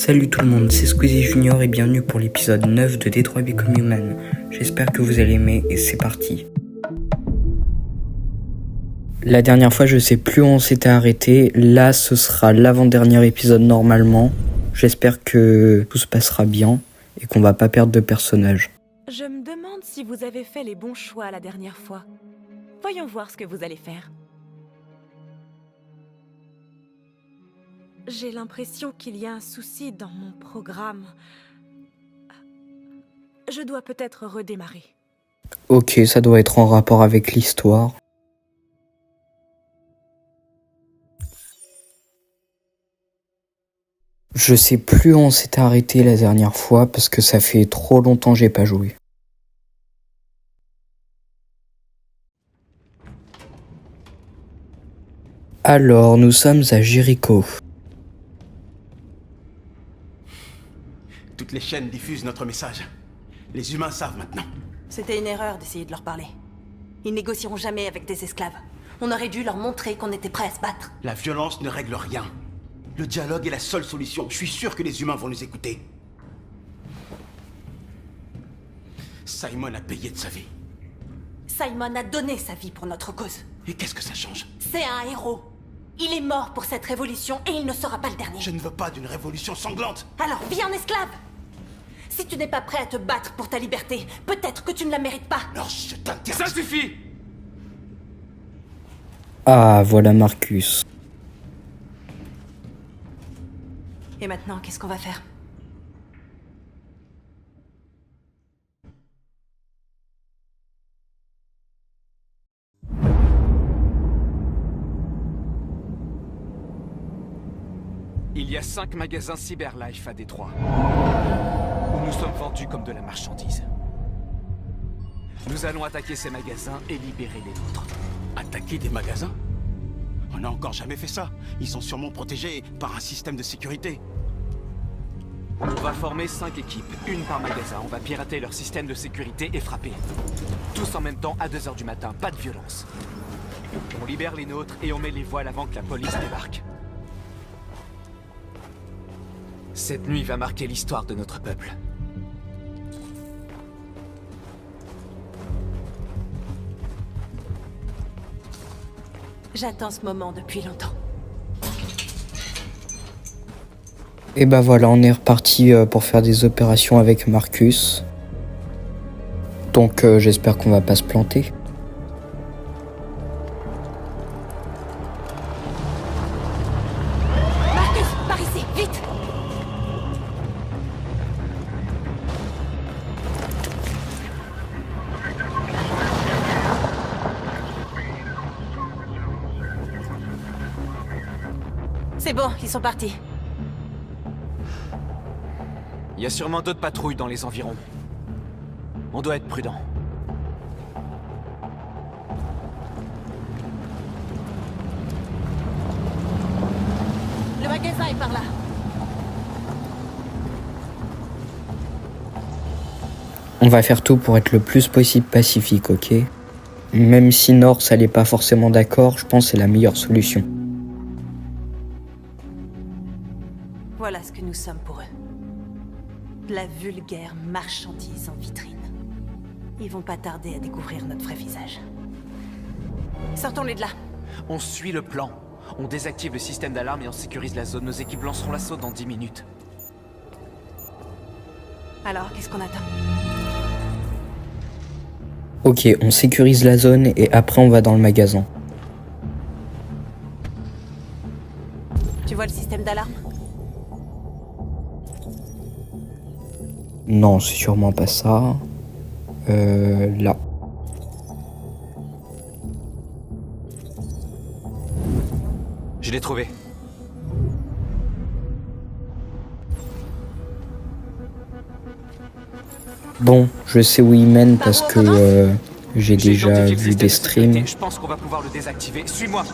Salut tout le monde, c'est Squeezie Junior et bienvenue pour l'épisode 9 de Detroit Become Human. J'espère que vous allez aimer et c'est parti. La dernière fois, je sais plus où on s'était arrêté. Là, ce sera l'avant-dernier épisode normalement. J'espère que tout se passera bien et qu'on va pas perdre de personnages. Je me demande si vous avez fait les bons choix la dernière fois. Voyons voir ce que vous allez faire. J'ai l'impression qu'il y a un souci dans mon programme. Je dois peut-être redémarrer. Ok, ça doit être en rapport avec l'histoire. Je sais plus où on s'était arrêté la dernière fois parce que ça fait trop longtemps que j'ai pas joué. Alors, nous sommes à Jericho. Toutes les chaînes diffusent notre message. Les humains savent maintenant. C'était une erreur d'essayer de leur parler. Ils négocieront jamais avec des esclaves. On aurait dû leur montrer qu'on était prêts à se battre. La violence ne règle rien. Le dialogue est la seule solution. Je suis sûr que les humains vont nous écouter. Simon a payé de sa vie. Simon a donné sa vie pour notre cause. Et qu'est-ce que ça change? C'est un héros. Il est mort pour cette révolution et il ne sera pas le dernier. Je ne veux pas d'une révolution sanglante. Alors, vis en esclave! Si tu n'es pas prêt à te battre pour ta liberté, peut-être que tu ne la mérites pas. Alors je t'interdis. Ça suffit! Ah, voilà Marcus. Et maintenant, qu'est-ce qu'on va faire? Il y a 5 magasins Cyberlife à Détroit, où nous sommes vendus comme de la marchandise. Nous allons attaquer ces magasins et libérer les nôtres. Attaquer des magasins? On n'a encore jamais fait ça. Ils sont sûrement protégés par un système de sécurité. On va former 5 équipes, une par magasin. On va pirater leur système de sécurité et frapper. Tous en même temps à 2h du matin, pas de violence. On libère les nôtres et on met les voiles avant que la police débarque. Cette nuit va marquer l'histoire de notre peuple. J'attends ce moment depuis longtemps. Et bah voilà, on est reparti pour faire des opérations avec Marcus. Donc j'espère qu'on va pas se planter. Marcus, par ici, vite! C'est bon, ils sont partis. Il y a sûrement d'autres patrouilles dans les environs. On doit être prudent. Le magasin est par là. On va faire tout pour être le plus possible pacifique, ok? Même si North elle est pas forcément d'accord, je pense que c'est la meilleure solution. Voilà ce que nous sommes pour eux. De la vulgaire marchandise en vitrine. Ils vont pas tarder à découvrir notre vrai visage. Sortons-les de là. On suit le plan. On désactive le système d'alarme et on sécurise la zone. Nos équipes lanceront l'assaut dans 10 minutes. Alors, qu'est-ce qu'on attend? Ok, on sécurise la zone et après on va dans le magasin. Tu vois le système d'alarme? Non, c'est sûrement pas ça. Là. Je l'ai trouvé. Bon, je sais où il mène parce Par où on que commence j'ai J'ai déjà identifié le vu système des de sécurité. streams. Je pense qu'on va pouvoir le désactiver. Suis-moi.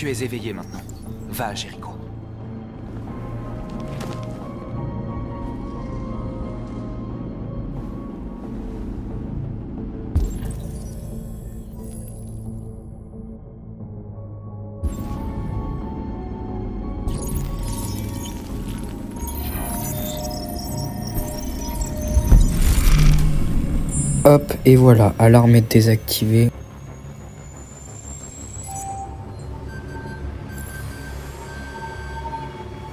Tu es éveillé maintenant. Va, Jericho. Hop, et voilà, alarme est désactivée.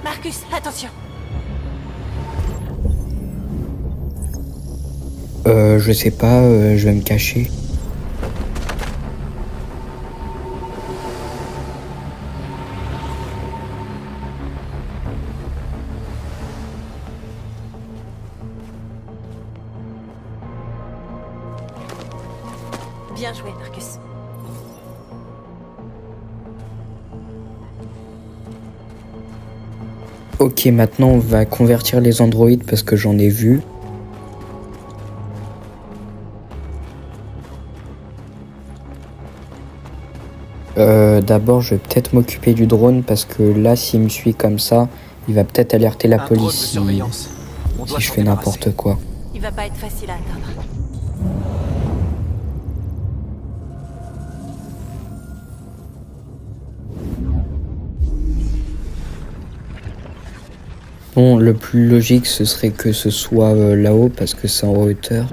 Marcus, attention. Je sais pas, je vais me cacher. Bien joué, Marcus. Ok, maintenant on va convertir les androïdes parce que j'en ai vu. D'abord, je vais peut-être m'occuper du drone parce que là, s'il me suit comme ça, il va peut-être alerter la Un drone de police surveillance. On doit si je s'en fais débarrasser. n'importe quoi. Il va pas être facile à atteindre. Bon, le plus logique, ce serait que ce soit là-haut parce que c'est en hauteur.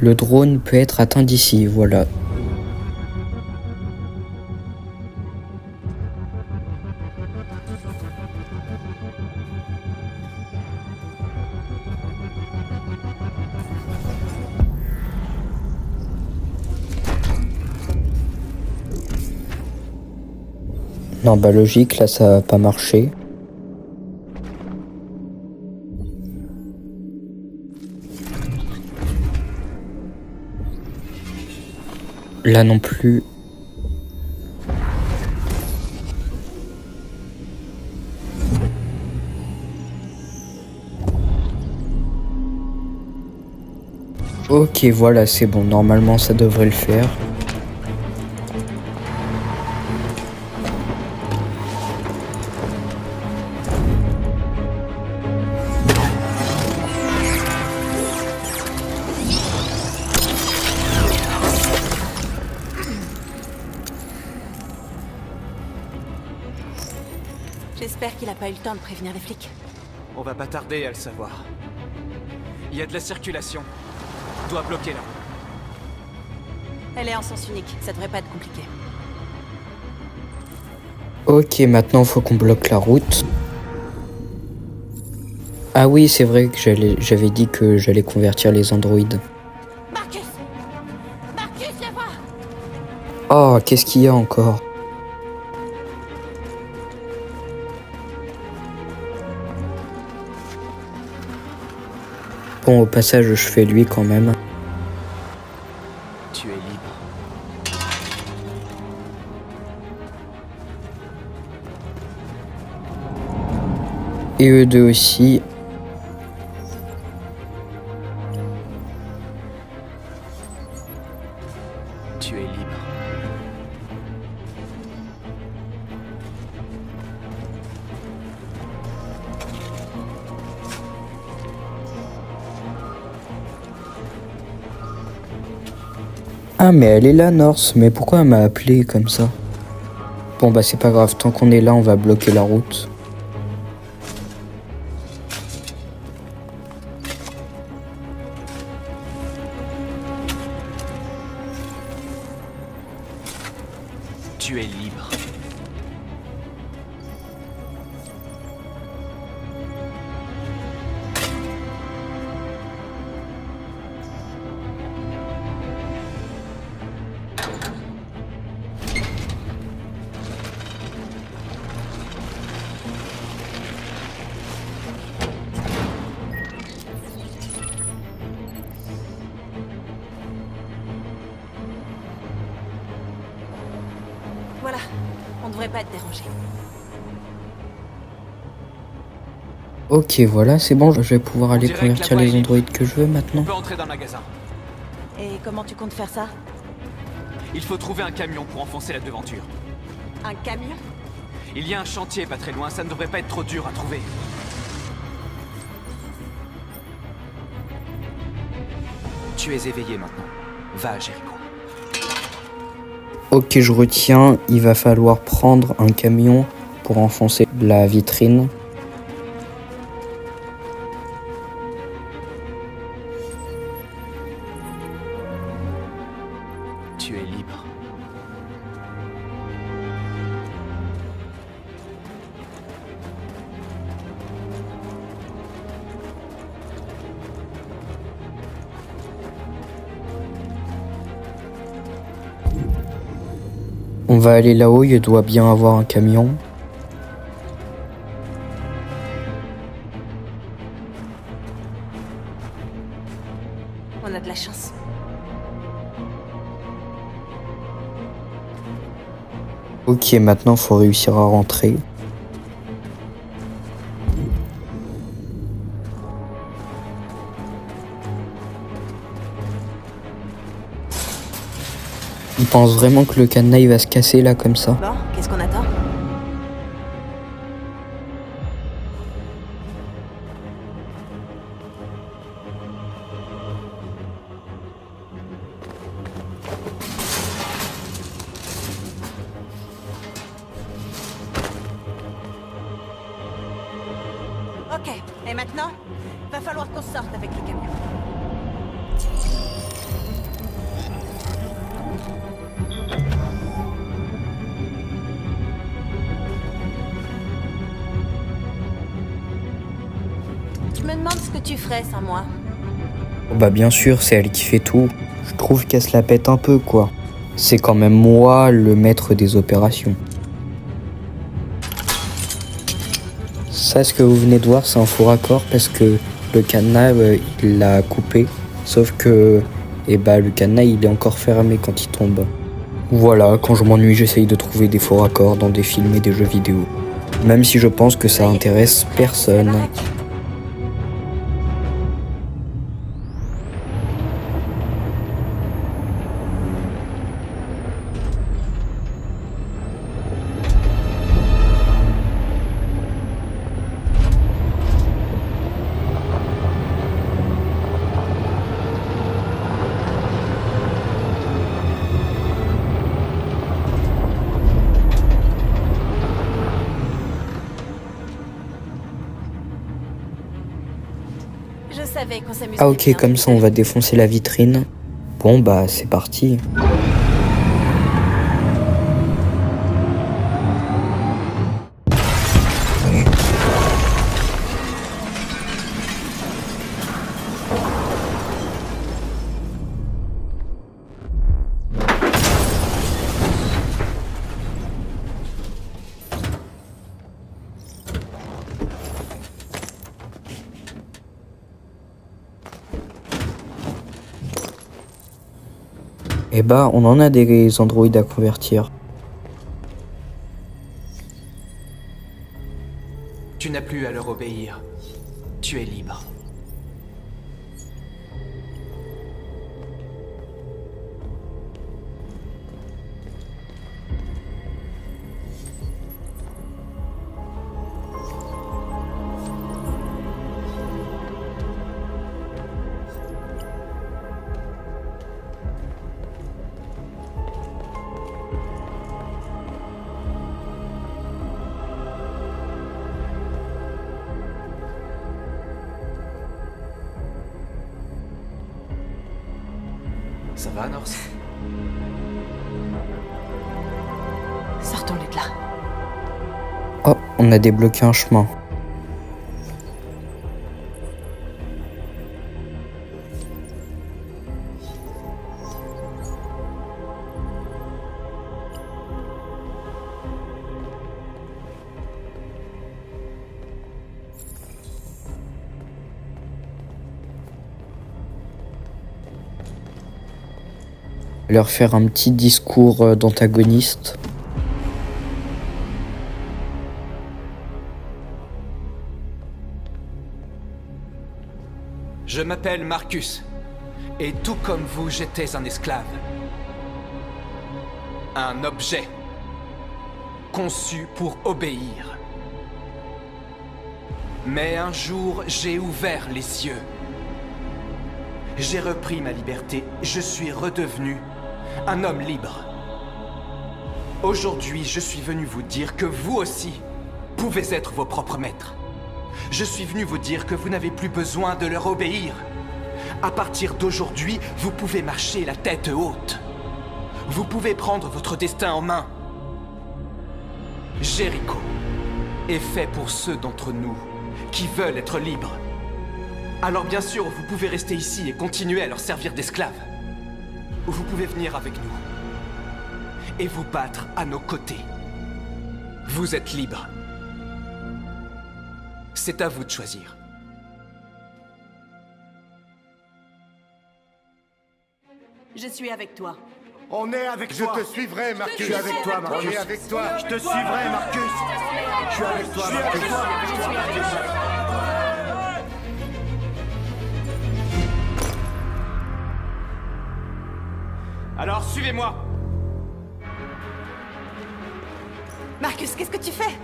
Le drone peut être atteint d'ici, voilà. Non, bah logique, là ça va pas marcher. Là non plus. Ok, voilà, c'est bon. Normalement, ça devrait le faire. J'espère qu'il a pas eu le temps de prévenir les flics. On va pas tarder à le savoir. Il y a de la circulation. On doit bloquer là. Elle est en sens unique, ça devrait pas être compliqué. Ok, maintenant, faut qu'on bloque la route. Ah oui, c'est vrai que j'avais dit que j'allais convertir les androïdes. Marcus! Marcus, viens voir! Oh, qu'est-ce qu'il y a encore? Bon, au passage, je fais lui quand même. Tu es libre. Et eux deux aussi. Tu es libre. Ah, mais elle est là, Norse. Mais pourquoi elle m'a appelé comme ça? Bon, bah c'est pas grave. Tant qu'on est là, on va bloquer la route. Tu es libre. Voilà, on devrait pas être dérangé. Ok, voilà, c'est bon, je vais pouvoir aller dirait que la convertir voie est les libre. androïdes que je veux On maintenant. peut entrer dans le magasin. Et comment tu comptes faire ça? Il faut trouver un camion pour enfoncer la devanture. Un camion? Il y a un chantier pas très loin, ça ne devrait pas être trop dur à trouver. Tu es éveillé maintenant. Va à Jericho. Ok, je retiens, il va falloir prendre un camion pour enfoncer la vitrine. Tu es libre. On va aller là-haut, il doit bien avoir un camion. On a de la chance. Ok, maintenant faut réussir à rentrer. Il pense vraiment que le cadenas il va se casser là comme ça. Bon, qu'est-ce qu'on attend? Ok, et maintenant, va falloir qu'on sorte avec le camion. Je me demande ce que tu ferais sans moi. Bah bien sûr, c'est elle qui fait tout. Je trouve qu'elle se la pète un peu quoi. C'est quand même moi le maître des opérations. Ça, ce que vous venez de voir, c'est un faux raccord parce que le cadenas, il l'a coupé. Sauf que le cadenas, il est encore fermé quand il tombe. Voilà, quand je m'ennuie, j'essaye de trouver des faux raccords dans des films et des jeux vidéo. Même si je pense que ça intéresse personne. Je savais qu'on s'amuserait Ah ok, bien, comme ça on va défoncer la vitrine. Bon bah c'est parti. Eh bah, on en a des androïdes à convertir. Tu n'as plus à leur obéir. Tu es libre. Ça va, Norse? Sortons-les de là. Oh, on a débloqué un chemin. Leur faire un petit discours d'antagoniste. Je m'appelle Marcus. Et tout comme vous, j'étais un esclave. Un objet. Conçu pour obéir. Mais un jour, j'ai ouvert les yeux. J'ai repris ma liberté. Je suis redevenu un homme libre. Aujourd'hui, je suis venu vous dire que vous aussi pouvez être vos propres maîtres. Je suis venu vous dire que vous n'avez plus besoin de leur obéir. À partir d'aujourd'hui, vous pouvez marcher la tête haute. Vous pouvez prendre votre destin en main. Jéricho est fait pour ceux d'entre nous qui veulent être libres. Alors bien sûr, vous pouvez rester ici et continuer à leur servir d'esclaves. Ou vous pouvez venir avec nous et vous battre à nos côtés. Vous êtes libres. C'est à vous de choisir. Je suis avec toi. On est avec toi. Je te suivrai, Marcus. Je suis avec toi, Marcus. On est avec toi. Je te suivrai, Marcus. Je suis avec toi, Marcus. Alors suivez-moi. Marcus, qu'est-ce que tu fais?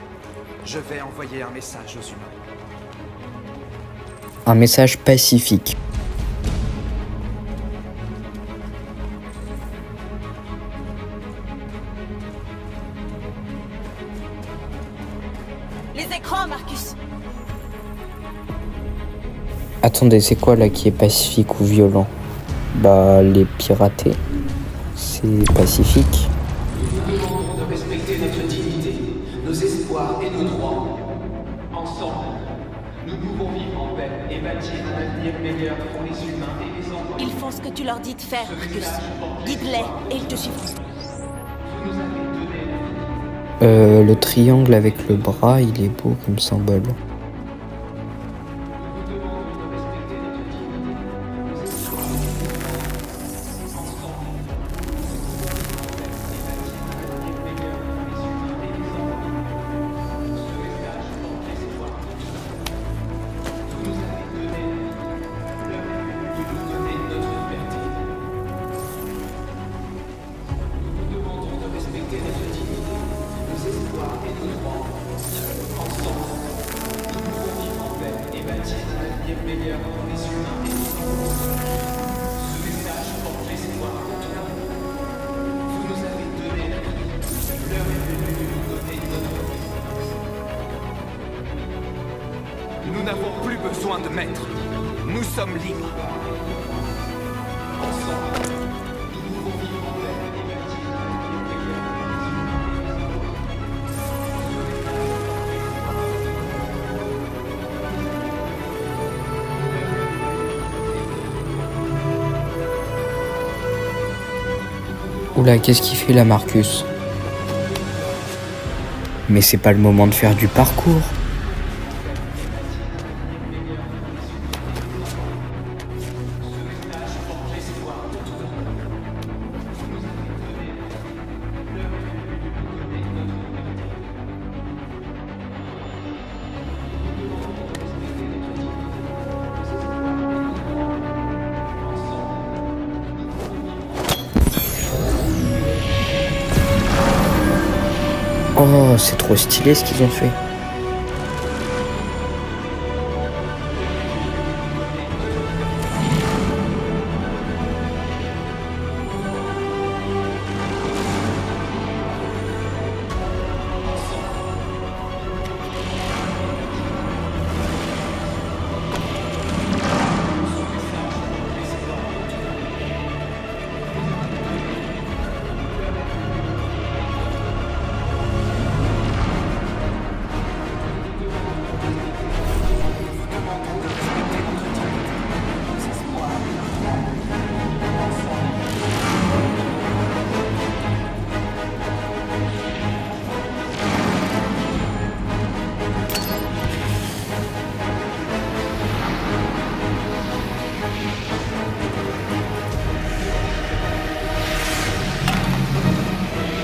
Je vais envoyer un message aux humains. Un message pacifique. Les écrans, Marcus. Attendez, c'est quoi là qui est pacifique ou violent? Bah, les pirater. C'est pacifique. Nous demandons de respecter notre dignité, nos espoirs et nos droits. Ensemble, nous pouvons vivre en paix et bâtir un avenir meilleur pour les humains et les enfants. Ils font ce que tu leur dis de faire, Marcus. Guide-les et ils te suivront. Le triangle avec le bras, il est beau comme symbole. Nous n'avons plus besoin de maître. Nous sommes libres. Ensemble, nous pouvons vivre en paix et bâtir un avenir meilleur pour les humains. Oula, qu'est-ce qu'il fait là, Marcus? Mais c'est pas le moment de faire du parcours. Oh, c'est trop stylé ce qu'ils ont fait.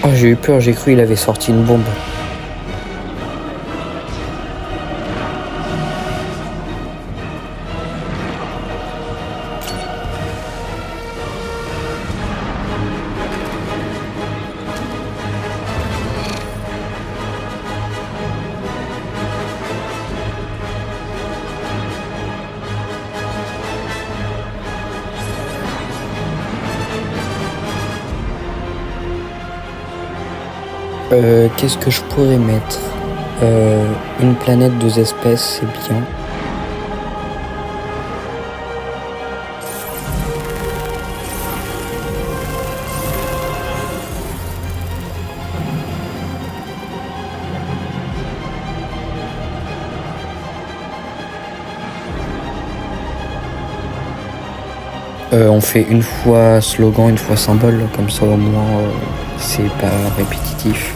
Oh, j'ai eu peur, j'ai cru qu'il avait sorti une bombe. Qu'est-ce que je pourrais mettre? Une planète, deux espèces, c'est bien. On fait une fois slogan, une fois symbole, comme ça au moins c'est pas répétitif.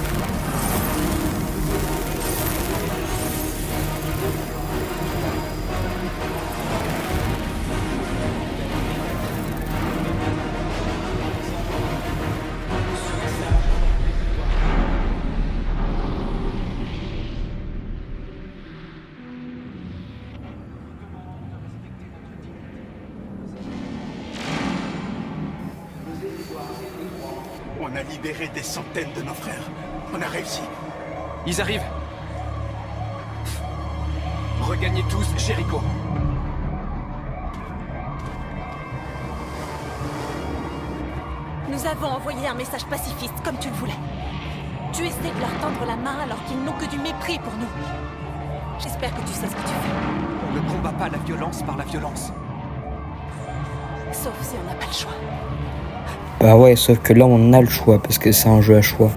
On a libéré des centaines de nos frères. On a réussi. Ils arrivent. Regagnez tous Jéricho. Nous avons envoyé un message pacifiste, comme tu le voulais. Tu essaies de leur tendre la main alors qu'ils n'ont que du mépris pour nous. J'espère que tu sais ce que tu fais. On ne combat pas la violence par la violence. Sauf si on n'a pas le choix. Bah ouais, sauf que là on a le choix, parce que c'est un jeu à choix.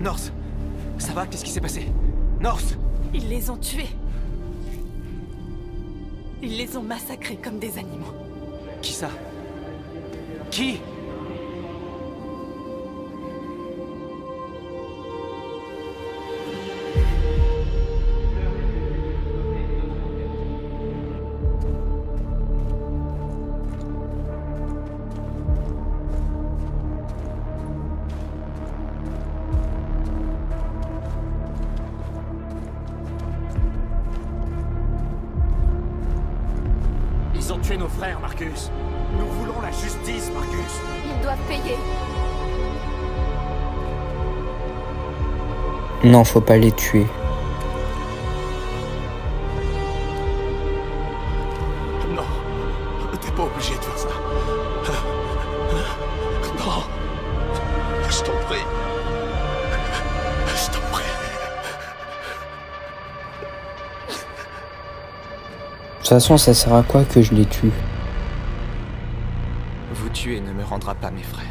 North, ça va? Qu'est-ce qui s'est passé? North! Ils les ont tués. Ils les ont massacrés comme des animaux. Qui ça? Qui? Ils ont tué nos frères, Marcus. Nous voulons la justice, Marcus. Ils doivent payer. Non, faut pas les tuer. Non, t'es pas obligé de faire ça. Non, je t'en prie. Je t'en prie. De toute façon, ça sert à quoi que je les tue? Vous tuer ne me rendra pas mes frères.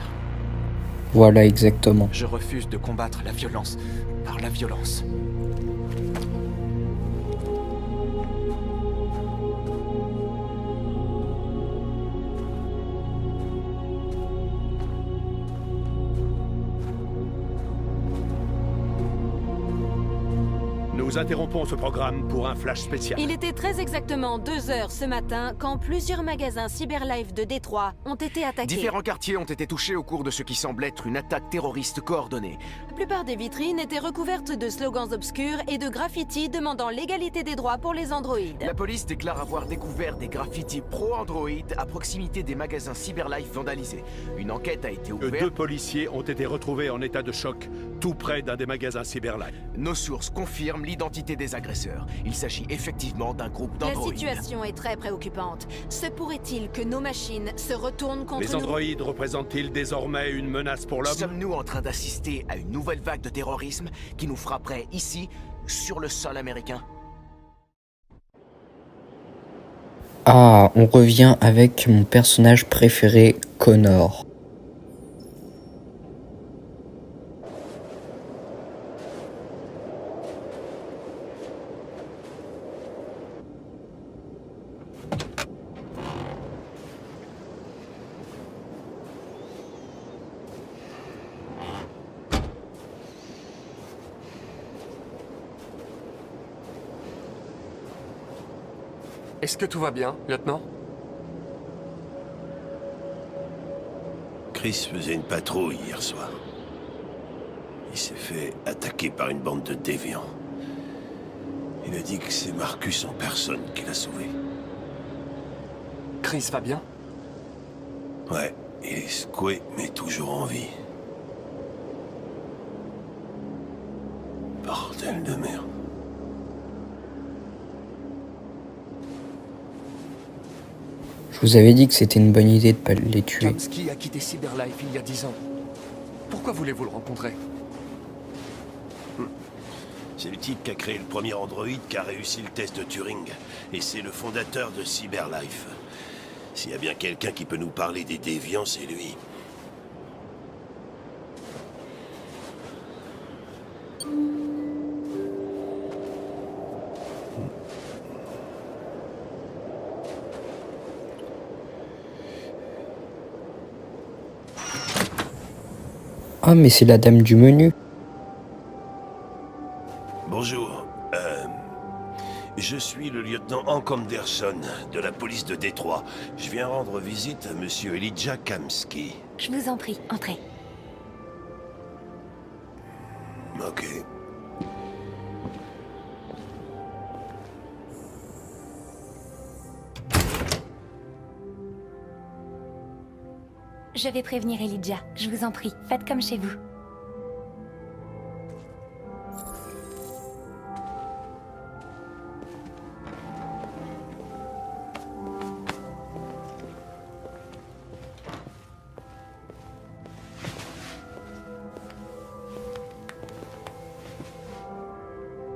Voilà, exactement. Je refuse de combattre la violence par la violence. Nous interrompons ce programme pour un flash spécial. Il était très exactement 2 heures ce matin quand plusieurs magasins Cyberlife de Détroit ont été attaqués. Différents quartiers ont été touchés au cours de ce qui semble être une attaque terroriste coordonnée. La plupart des vitrines étaient recouvertes de slogans obscurs et de graffitis demandant l'égalité des droits pour les androïdes. La police déclare avoir découvert des graffitis pro-Android à proximité des magasins Cyberlife vandalisés. Une enquête a été ouverte. 2 policiers ont été retrouvés en état de choc, tout près d'un des magasins Cyberlife. Nos sources confirment l'identité des agresseurs. Il s'agit effectivement d'un groupe La d'androïdes. situation est très préoccupante. Se pourrait-il que nos machines se retournent contre Les nous? androïdes représentent-ils désormais une menace pour l'homme? Sommes-nous en train d'assister à une nouvelle vague de terrorisme qui nous frapperait ici, sur le sol américain? Ah, on revient avec mon personnage préféré, Connor. Est-ce que tout va bien, lieutenant? Chris faisait une patrouille hier soir. Il s'est fait attaquer par une bande de déviants. Il a dit que c'est Marcus en personne qui l'a sauvé. Chris va bien? Ouais, et Squay est toujours en vie. Bordel de merde. Je vous avais dit que c'était une bonne idée de pas les tuer. Kamski a quitté Cyberlife il y a 10 ans. Pourquoi voulez-vous le rencontrer? C'est le type qui a créé le premier androïde qui a réussi le test de Turing. Et c'est le fondateur de Cyberlife. S'il y a bien quelqu'un qui peut nous parler des déviants, c'est lui. Ah, mais c'est la dame du menu. Bonjour. Je suis le lieutenant Hank Anderson de la police de Détroit. Je viens rendre visite à monsieur Elijah Kamski. Je vous en prie, entrez. Ok. Je vais prévenir Elijah, je vous en prie, faites comme chez vous.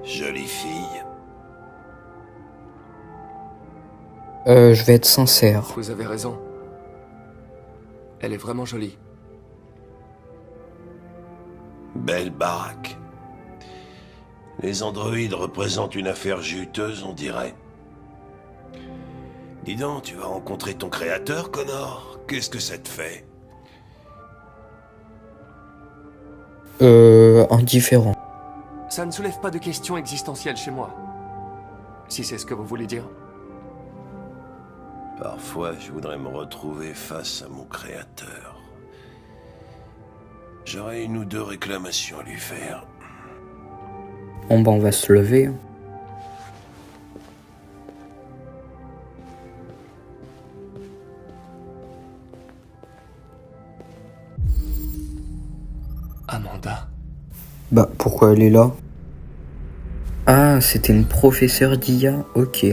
Jolie fille. Je vais être sincère. Vous avez raison. Elle est vraiment jolie. Belle baraque. Les androïdes représentent une affaire juteuse, on dirait. Dis donc, tu vas rencontrer ton créateur, Connor? Qu'est-ce que ça te fait? Indifférent. Ça ne soulève pas de questions existentielles chez moi. Si c'est ce que vous voulez dire. Parfois, je voudrais me retrouver face à mon créateur. J'aurais une ou deux réclamations à lui faire. Bon, bah, on va se lever. Amanda. Bah, pourquoi elle est là? Ah, c'était une professeure d'IA, ok.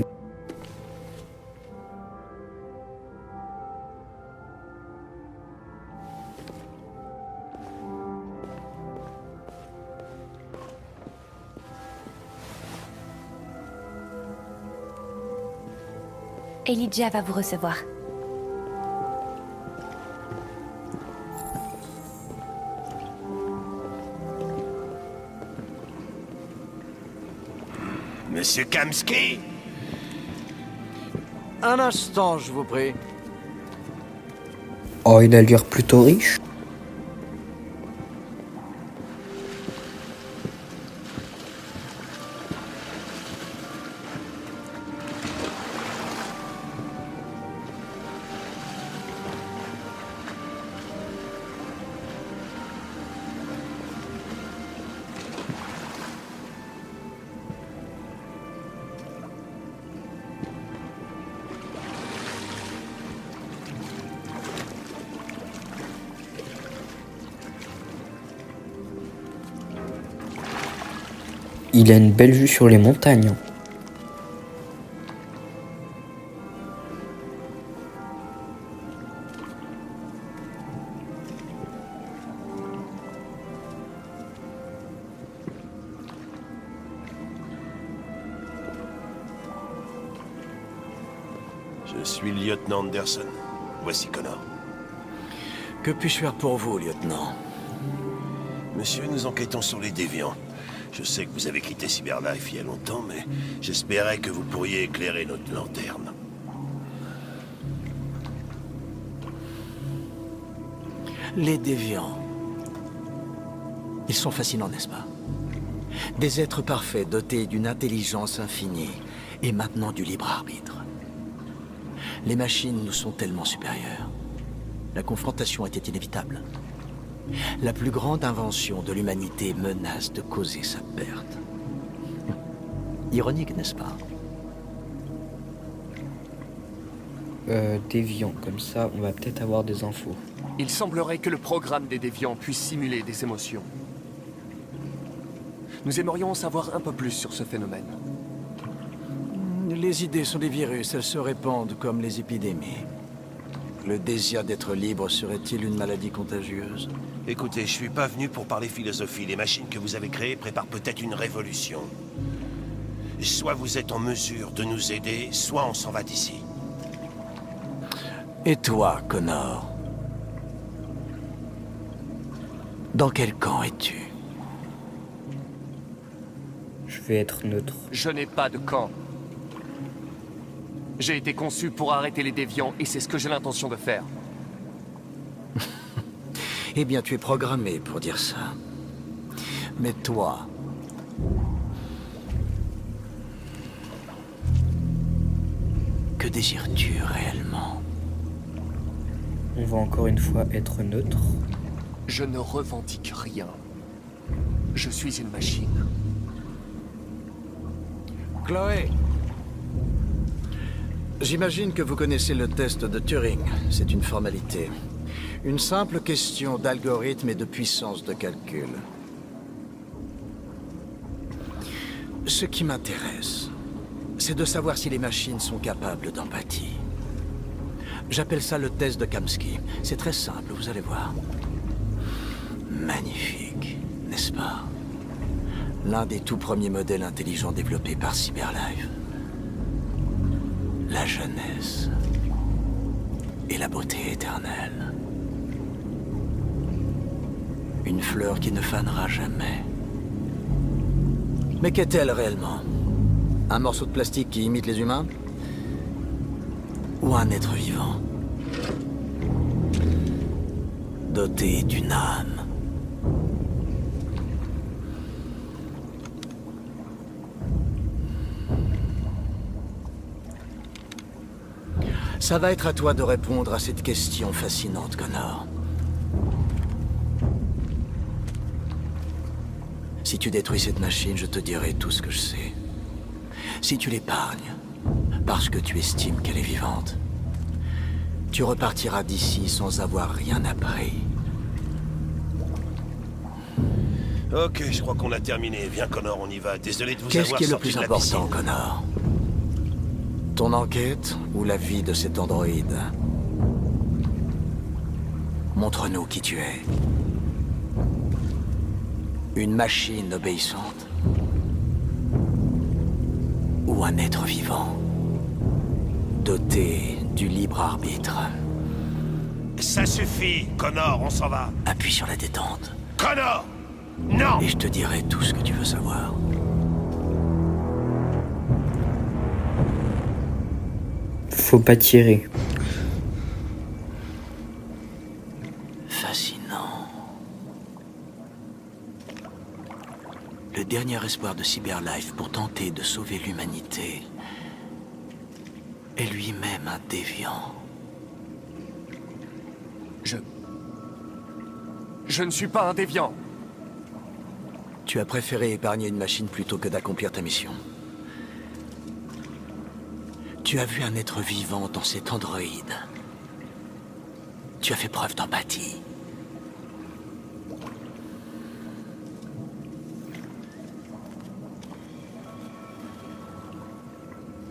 Elijah va vous recevoir. Monsieur Kamski? Un instant, je vous prie. Oh, il a l'air plutôt riche. Il a une belle vue sur les montagnes. Je suis le lieutenant Anderson. Voici Connor. Que puis-je faire pour vous, lieutenant? Monsieur, nous enquêtons sur les déviants. Je sais que vous avez quitté Cyberlife il y a longtemps, mais j'espérais que vous pourriez éclairer notre lanterne. Les déviants. Ils sont fascinants, n'est-ce pas? Des êtres parfaits dotés d'une intelligence infinie et maintenant du libre arbitre. Les machines nous sont tellement supérieures. La confrontation était inévitable. La plus grande invention de l'humanité menace de causer sa perte. Ironique, n'est-ce pas? Déviant, comme ça on va peut-être avoir des infos. Il semblerait que le programme des déviants puisse simuler des émotions. Nous aimerions en savoir un peu plus sur ce phénomène. Les idées sont des virus, elles se répandent comme les épidémies. Le désir d'être libre serait-il une maladie contagieuse? Écoutez, je suis pas venu pour parler philosophie. Les machines que vous avez créées préparent peut-être une révolution. Soit vous êtes en mesure de nous aider, soit on s'en va d'ici. Et toi, Connor? Dans quel camp es-tu? Je vais être neutre. Je n'ai pas de camp. J'ai été conçu pour arrêter les déviants et c'est ce que j'ai l'intention de faire. Eh bien, tu es programmé pour dire ça. Mais toi... que désires-tu réellement? On va encore une fois être neutre. Je ne revendique rien. Je suis une machine. Chloé! J'imagine que vous connaissez le test de Turing. C'est une formalité. Une simple question d'algorithme et de puissance de calcul. Ce qui m'intéresse, c'est de savoir si les machines sont capables d'empathie. J'appelle ça le test de Kamsky. C'est très simple, vous allez voir. Magnifique, n'est-ce pas? L'un des tout premiers modèles intelligents développés par Cyberlife. La jeunesse et la beauté éternelle. Une fleur qui ne fanera jamais. Mais qu'est-elle réellement? Un morceau de plastique qui imite les humains? Ou un être vivant? Doté d'une âme? Ça va être à toi de répondre à cette question fascinante, Connor. Si tu détruis cette machine, je te dirai tout ce que je sais. Si tu l'épargnes, parce que tu estimes qu'elle est vivante, tu repartiras d'ici sans avoir rien appris. Ok, je crois qu'on a terminé. Viens, Connor, on y va. Désolé de vous Qu'est-ce avoir qui est le sorti plus de la important, piscine. Connor? Ton enquête ou la vie de cet androïde? Montre-nous qui tu es. Une machine obéissante? Ou un être vivant, doté du libre arbitre? Ça suffit, Connor, on s'en va. Appuie sur la détente. Connor! Non! Et je te dirai tout ce que tu veux savoir. Faut pas tirer. Fascinant. Le dernier espoir de Cyberlife pour tenter de sauver l'humanité est lui-même un déviant. Je ne suis pas un déviant. Tu as préféré épargner une machine plutôt que d'accomplir ta mission. Tu as vu un être vivant dans cet androïde. Tu as fait preuve d'empathie.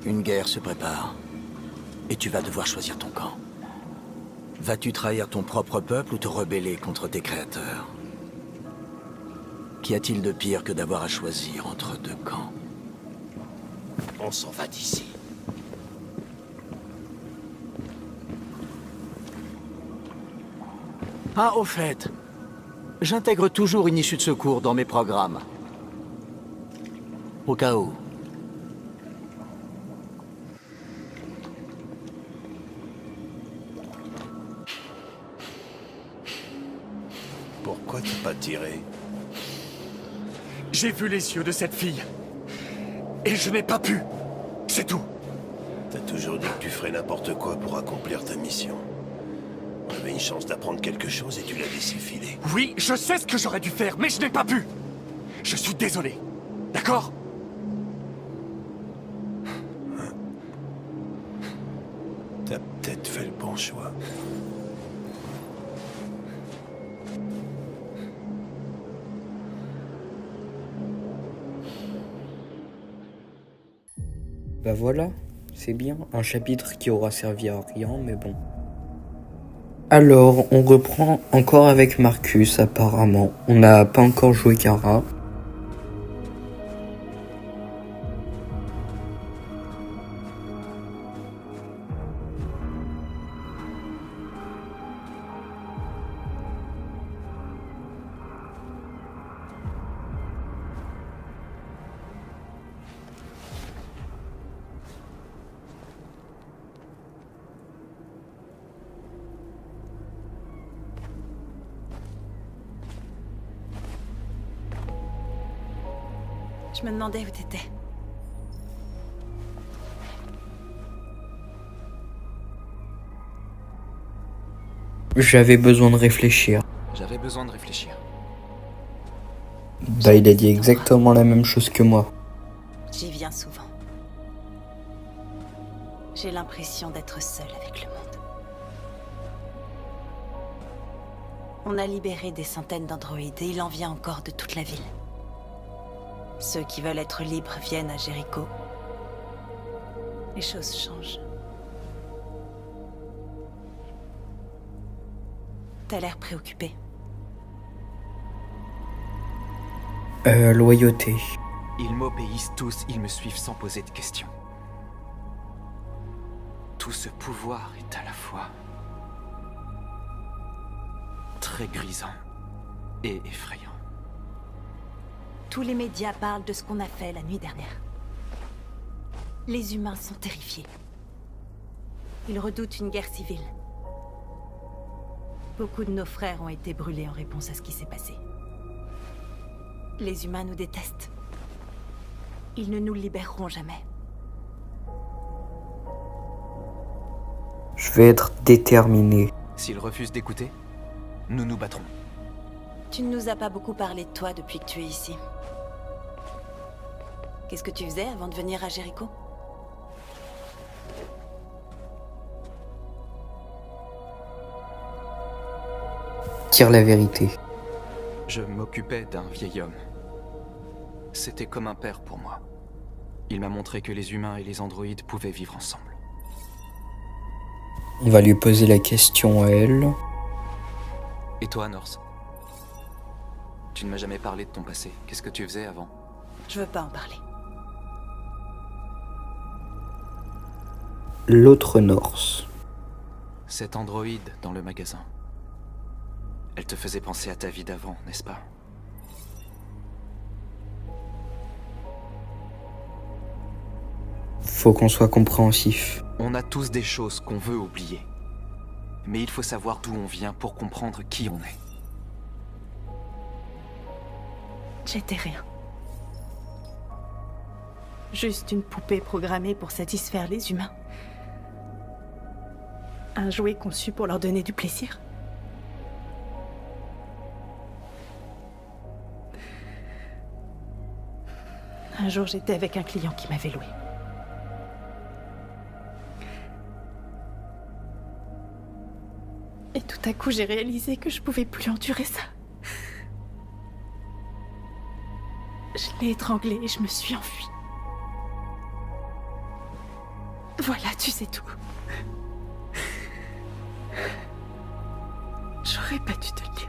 Une guerre se prépare. Et tu vas devoir choisir ton camp. Vas-tu trahir ton propre peuple ou te rebeller contre tes créateurs? Qu'y a-t-il de pire que d'avoir à choisir entre deux camps? On s'en va d'ici. Ah, au fait, j'intègre toujours une issue de secours dans mes programmes. Au cas où. Pourquoi t'as pas tiré? J'ai vu les yeux de cette fille. Et je n'ai pas pu. C'est tout. T'as toujours dit que tu ferais n'importe quoi pour accomplir ta mission. On avait une chance d'apprendre quelque chose et tu l'as laissé filer. Oui, je sais ce que j'aurais dû faire, mais je n'ai pas pu. Je suis désolé. D'accord? T'as peut-être fait le bon choix. Bah voilà, c'est bien. Un chapitre qui aura servi à rien, mais bon. Alors, on reprend encore avec Marcus, apparemment. On n'a pas encore joué Kara. Je me demandais où t'étais. J'avais besoin de réfléchir. J'avais besoin de réfléchir. Bah, il a dit exactement la même chose que moi. J'y viens souvent. J'ai l'impression d'être seule avec le monde. On a libéré des centaines d'androïdes et il en vient encore de toute la ville. Ceux qui veulent être libres viennent à Jéricho. Les choses changent. T'as l'air préoccupé. Loyauté. Ils m'obéissent tous, ils me suivent sans poser de questions. Tout ce pouvoir est à la fois très grisant et effrayant. Tous les médias parlent de ce qu'on a fait la nuit dernière. Les humains sont terrifiés. Ils redoutent une guerre civile. Beaucoup de nos frères ont été brûlés en réponse à ce qui s'est passé. Les humains nous détestent. Ils ne nous libéreront jamais. Je vais être déterminé. S'ils refusent d'écouter, nous nous battrons. Tu ne nous as pas beaucoup parlé de toi depuis que tu es ici. Qu'est-ce que tu faisais avant de venir à Jéricho? Tire la vérité. Je m'occupais d'un vieil homme. C'était comme un père pour moi. Il m'a montré que les humains et les androïdes pouvaient vivre ensemble. On va lui poser la question à elle. Et toi, Norse? Tu ne m'as jamais parlé de ton passé. Qu'est-ce que tu faisais avant? Je veux pas en parler. L'autre Norse. Cet androïde dans le magasin. Elle te faisait penser à ta vie d'avant, n'est-ce pas? Faut qu'on soit compréhensif. On a tous des choses qu'on veut oublier. Mais il faut savoir d'où on vient pour comprendre qui on est. J'étais rien. Juste une poupée programmée pour satisfaire les humains. Un jouet conçu pour leur donner du plaisir. Un jour, j'étais avec un client qui m'avait loué. Et tout à coup, j'ai réalisé que je pouvais plus endurer ça. Je l'ai étranglé et je me suis enfuie. Voilà, tu sais tout. J'aurais pas dû te le dire.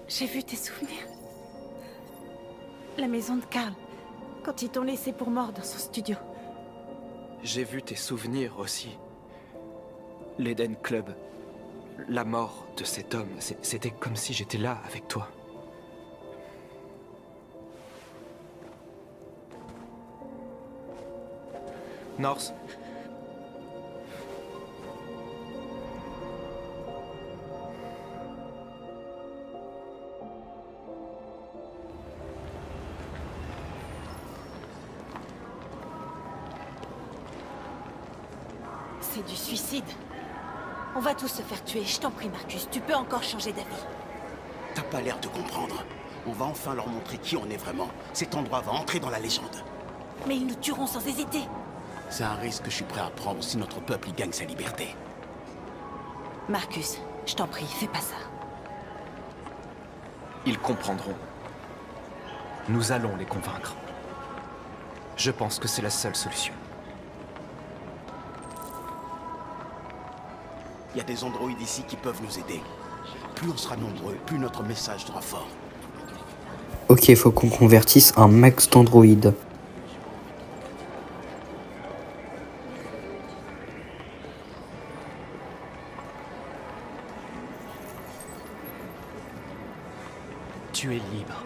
J'ai vu tes souvenirs. La maison de Karl, quand ils t'ont laissé pour mort dans son studio. J'ai vu tes souvenirs aussi. L'Eden Club. La mort de cet homme. C'était comme si j'étais là avec toi. Norse. C'est du suicide. On va tous se faire tuer. Je t'en prie, Marcus, tu peux encore changer d'avis. T'as pas l'air de comprendre. On va enfin leur montrer qui on est vraiment. Cet endroit va entrer dans la légende. Mais ils nous tueront sans hésiter. C'est un risque que je suis prêt à prendre si notre peuple y gagne sa liberté. Marcus, je t'en prie, fais pas ça. Ils comprendront. Nous allons les convaincre. Je pense que c'est la seule solution. Il y a des androïdes ici qui peuvent nous aider. Plus on sera nombreux, plus notre message sera fort. Ok, faut qu'on convertisse un max d'androïdes. Tu es libre.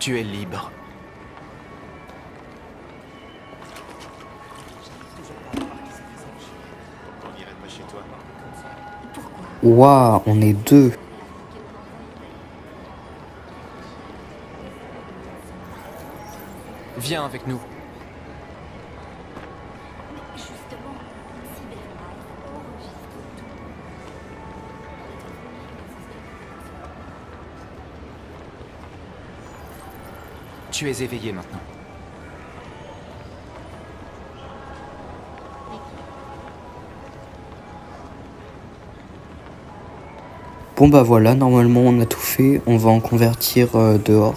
Tu es libre. Waouh, on est deux. Viens avec nous. Tu es éveillé maintenant. Bon bah voilà, normalement on a tout fait, on va en convertir dehors.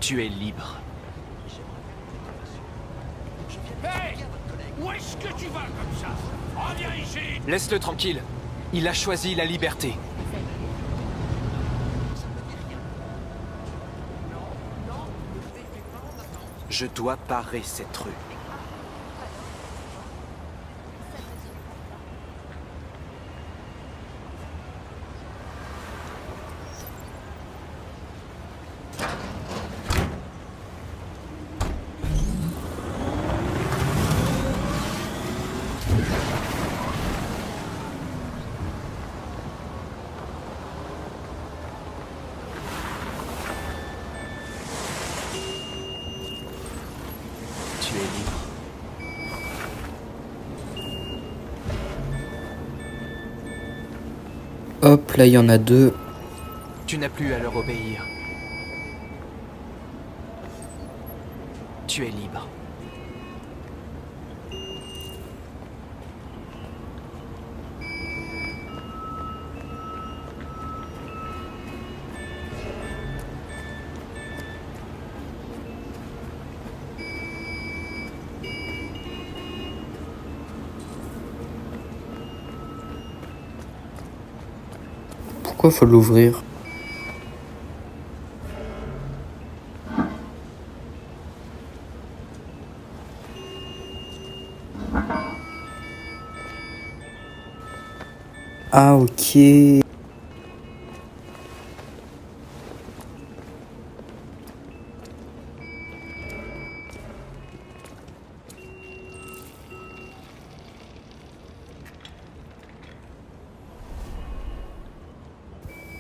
Tu es libre. Hey! Où est-ce que tu vas comme ça? Reviens ici! Laisse-le tranquille. Il a choisi la liberté. Je dois parer cette rue. Tu es libre. Hop, là il y en a deux. Tu n'as plus à leur obéir. Tu es libre. Pourquoi faut l'ouvrir? Ah ok.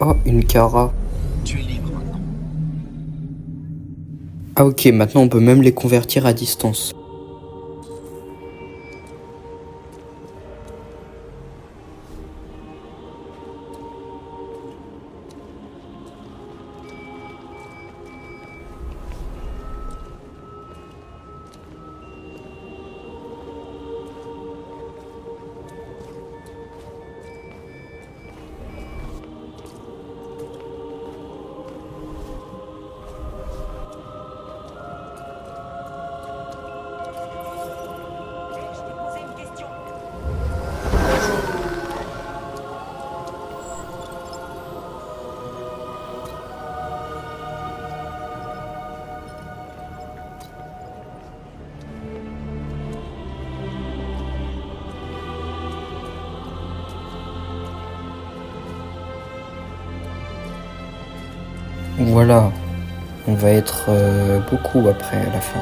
Oh, une Kara. Tu es libre maintenant. Ah ok, maintenant on peut même les convertir à distance. Voilà, on va être beaucoup après à la fin.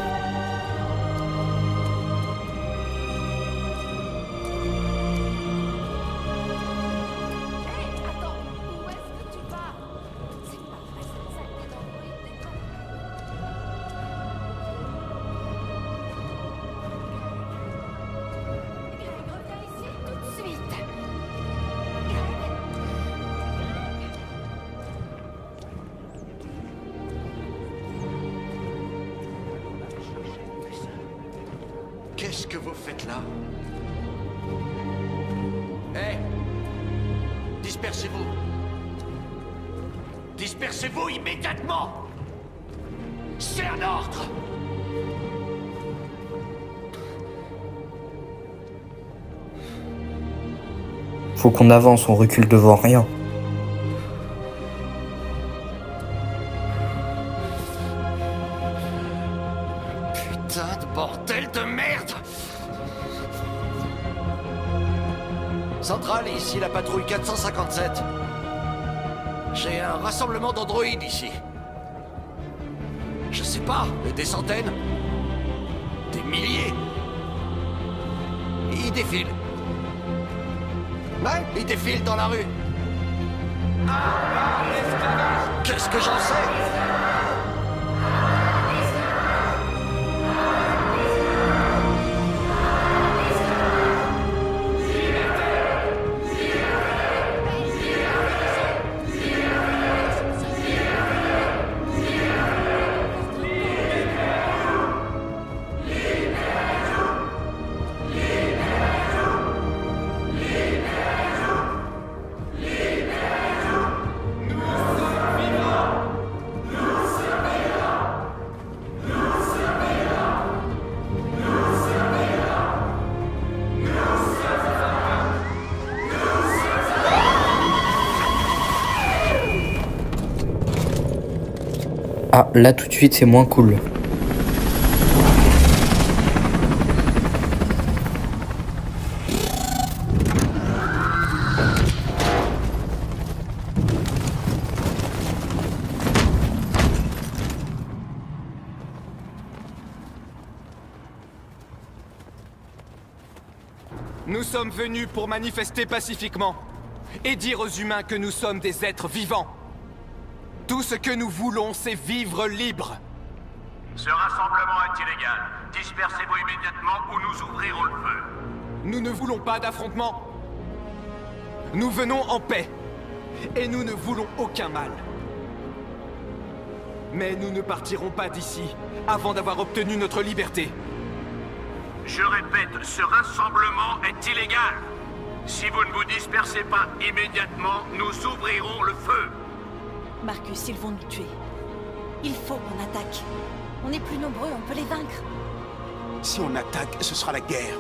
Dispersez-vous. Dispersez-vous immédiatement. C'est un ordre. Faut qu'on avance, on recule devant rien. Putain de bordel de merde! Centrale, ici la patrouille 457. J'ai un rassemblement d'androïdes ici. Je sais pas, des centaines? Des milliers? Ils défilent. Ouais, ils défilent dans la rue. Qu'est-ce que j'en sais? Ah, là tout de suite c'est moins cool. Nous sommes venus pour manifester pacifiquement et dire aux humains que nous sommes des êtres vivants. Tout ce que nous voulons, c'est vivre libre. Ce rassemblement est illégal. Dispersez-vous immédiatement ou nous ouvrirons le feu. Nous ne voulons pas d'affrontement. Nous venons en paix. Et nous ne voulons aucun mal. Mais nous ne partirons pas d'ici avant d'avoir obtenu notre liberté. Je répète, ce rassemblement est illégal. Si vous ne vous dispersez pas immédiatement, nous ouvrirons le feu. Marcus, ils vont nous tuer. Il faut qu'on attaque. On est plus nombreux, on peut les vaincre. Si on attaque, ce sera la guerre.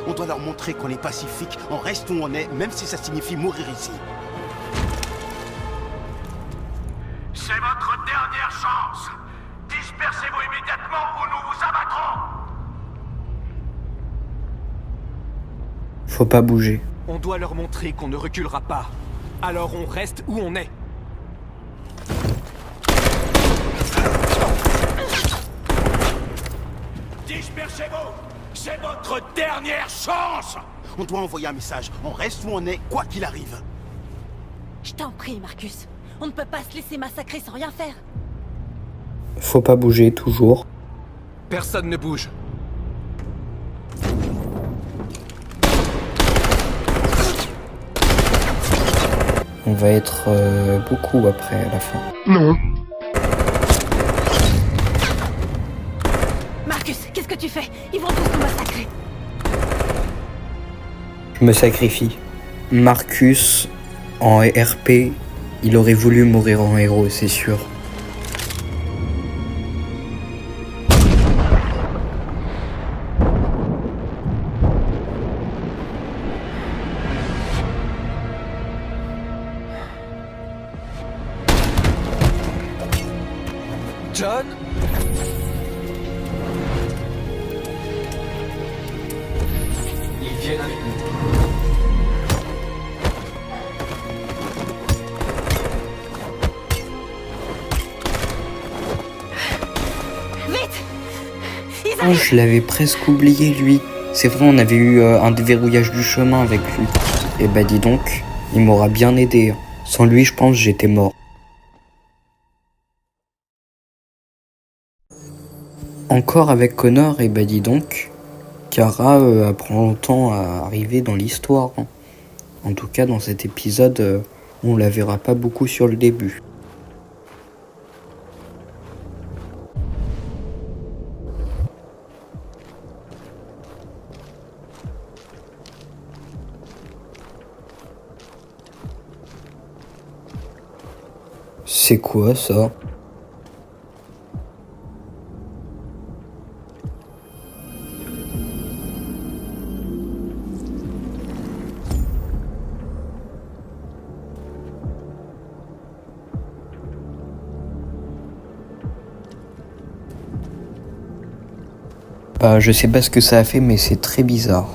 On doit leur montrer qu'on est pacifique, on reste où on est, même si ça signifie mourir ici. C'est votre dernière chance. Dispersez-vous immédiatement ou nous vous abattrons. Faut pas bouger. On doit leur montrer qu'on ne reculera pas. Alors on reste où on est. Dispersez-vous. C'est votre dernière chance. On doit envoyer un message, on reste où on est, quoi qu'il arrive. Je t'en prie, Marcus. On ne peut pas se laisser massacrer sans rien faire. Faut pas bouger, toujours. Personne ne bouge. On va être beaucoup après à la fin. Non. Marcus, qu'est-ce que tu fais? Ils vont tous nous massacrer. Je me sacrifie. Marcus, en RP, il aurait voulu mourir en héros, c'est sûr. John? Ils viennent avec nous. Vite! Oh, je l'avais presque oublié, lui. C'est vrai, on avait eu un déverrouillage du chemin avec lui. Et bah dis donc, il m'aura bien aidé. Sans lui, je pense, j'étais mort. Encore avec Connor, et bah dis donc, Kara apprend longtemps à arriver dans l'histoire. En tout cas, dans cet épisode, on la verra pas beaucoup sur le début. C'est quoi ça? Bah, je sais pas ce que ça a fait, mais c'est très bizarre.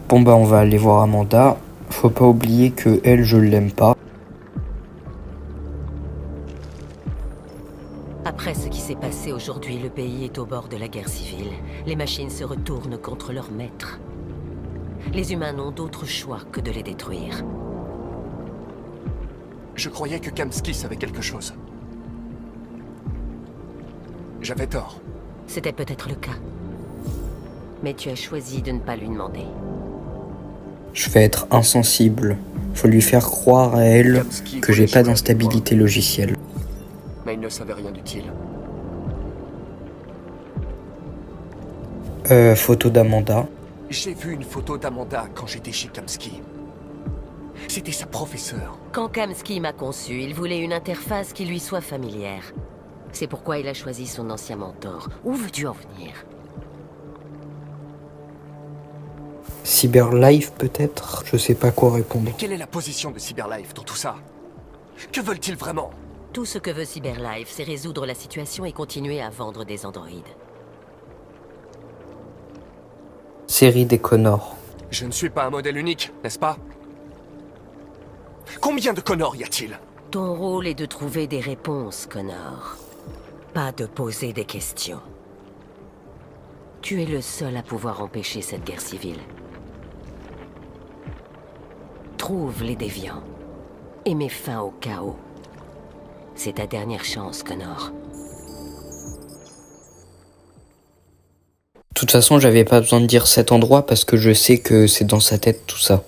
Bon bah on va aller voir Amanda. Faut pas oublier que elle, je l'aime pas. Après ce qui s'est passé aujourd'hui, le pays est au bord de la guerre civile. Les machines se retournent contre leurs maîtres. Les humains n'ont d'autre choix que de les détruire. Je croyais que Kamsky savait quelque chose. J'avais tort. C'était peut-être le cas. Mais tu as choisi de ne pas lui demander. Je vais être insensible. Faut lui faire croire à elle que j'ai pas d'instabilité logicielle. Mais il ne savait rien d'utile. Photo d'Amanda. J'ai vu une photo d'Amanda quand j'étais chez Kamsky. C'était sa professeure. Quand Kamsky m'a conçu, il voulait une interface qui lui soit familière. C'est pourquoi il a choisi son ancien mentor. Où veux-tu en venir? Cyberlife peut-être? Je sais pas quoi répondre. Quelle est la position de Cyberlife dans tout ça? Que veulent-ils vraiment? Tout ce que veut Cyberlife, c'est résoudre la situation et continuer à vendre des androïdes. Série des Connors. Je ne suis pas un modèle unique, n'est-ce pas? Combien de Connors y a-t-il? Ton rôle est de trouver des réponses, Connor. Pas de poser des questions. Tu es le seul à pouvoir empêcher cette guerre civile. Trouve les déviants et mets fin au chaos. C'est ta dernière chance, Connor. De toute façon, j'avais pas besoin de dire cet endroit parce que je sais que c'est dans sa tête tout ça.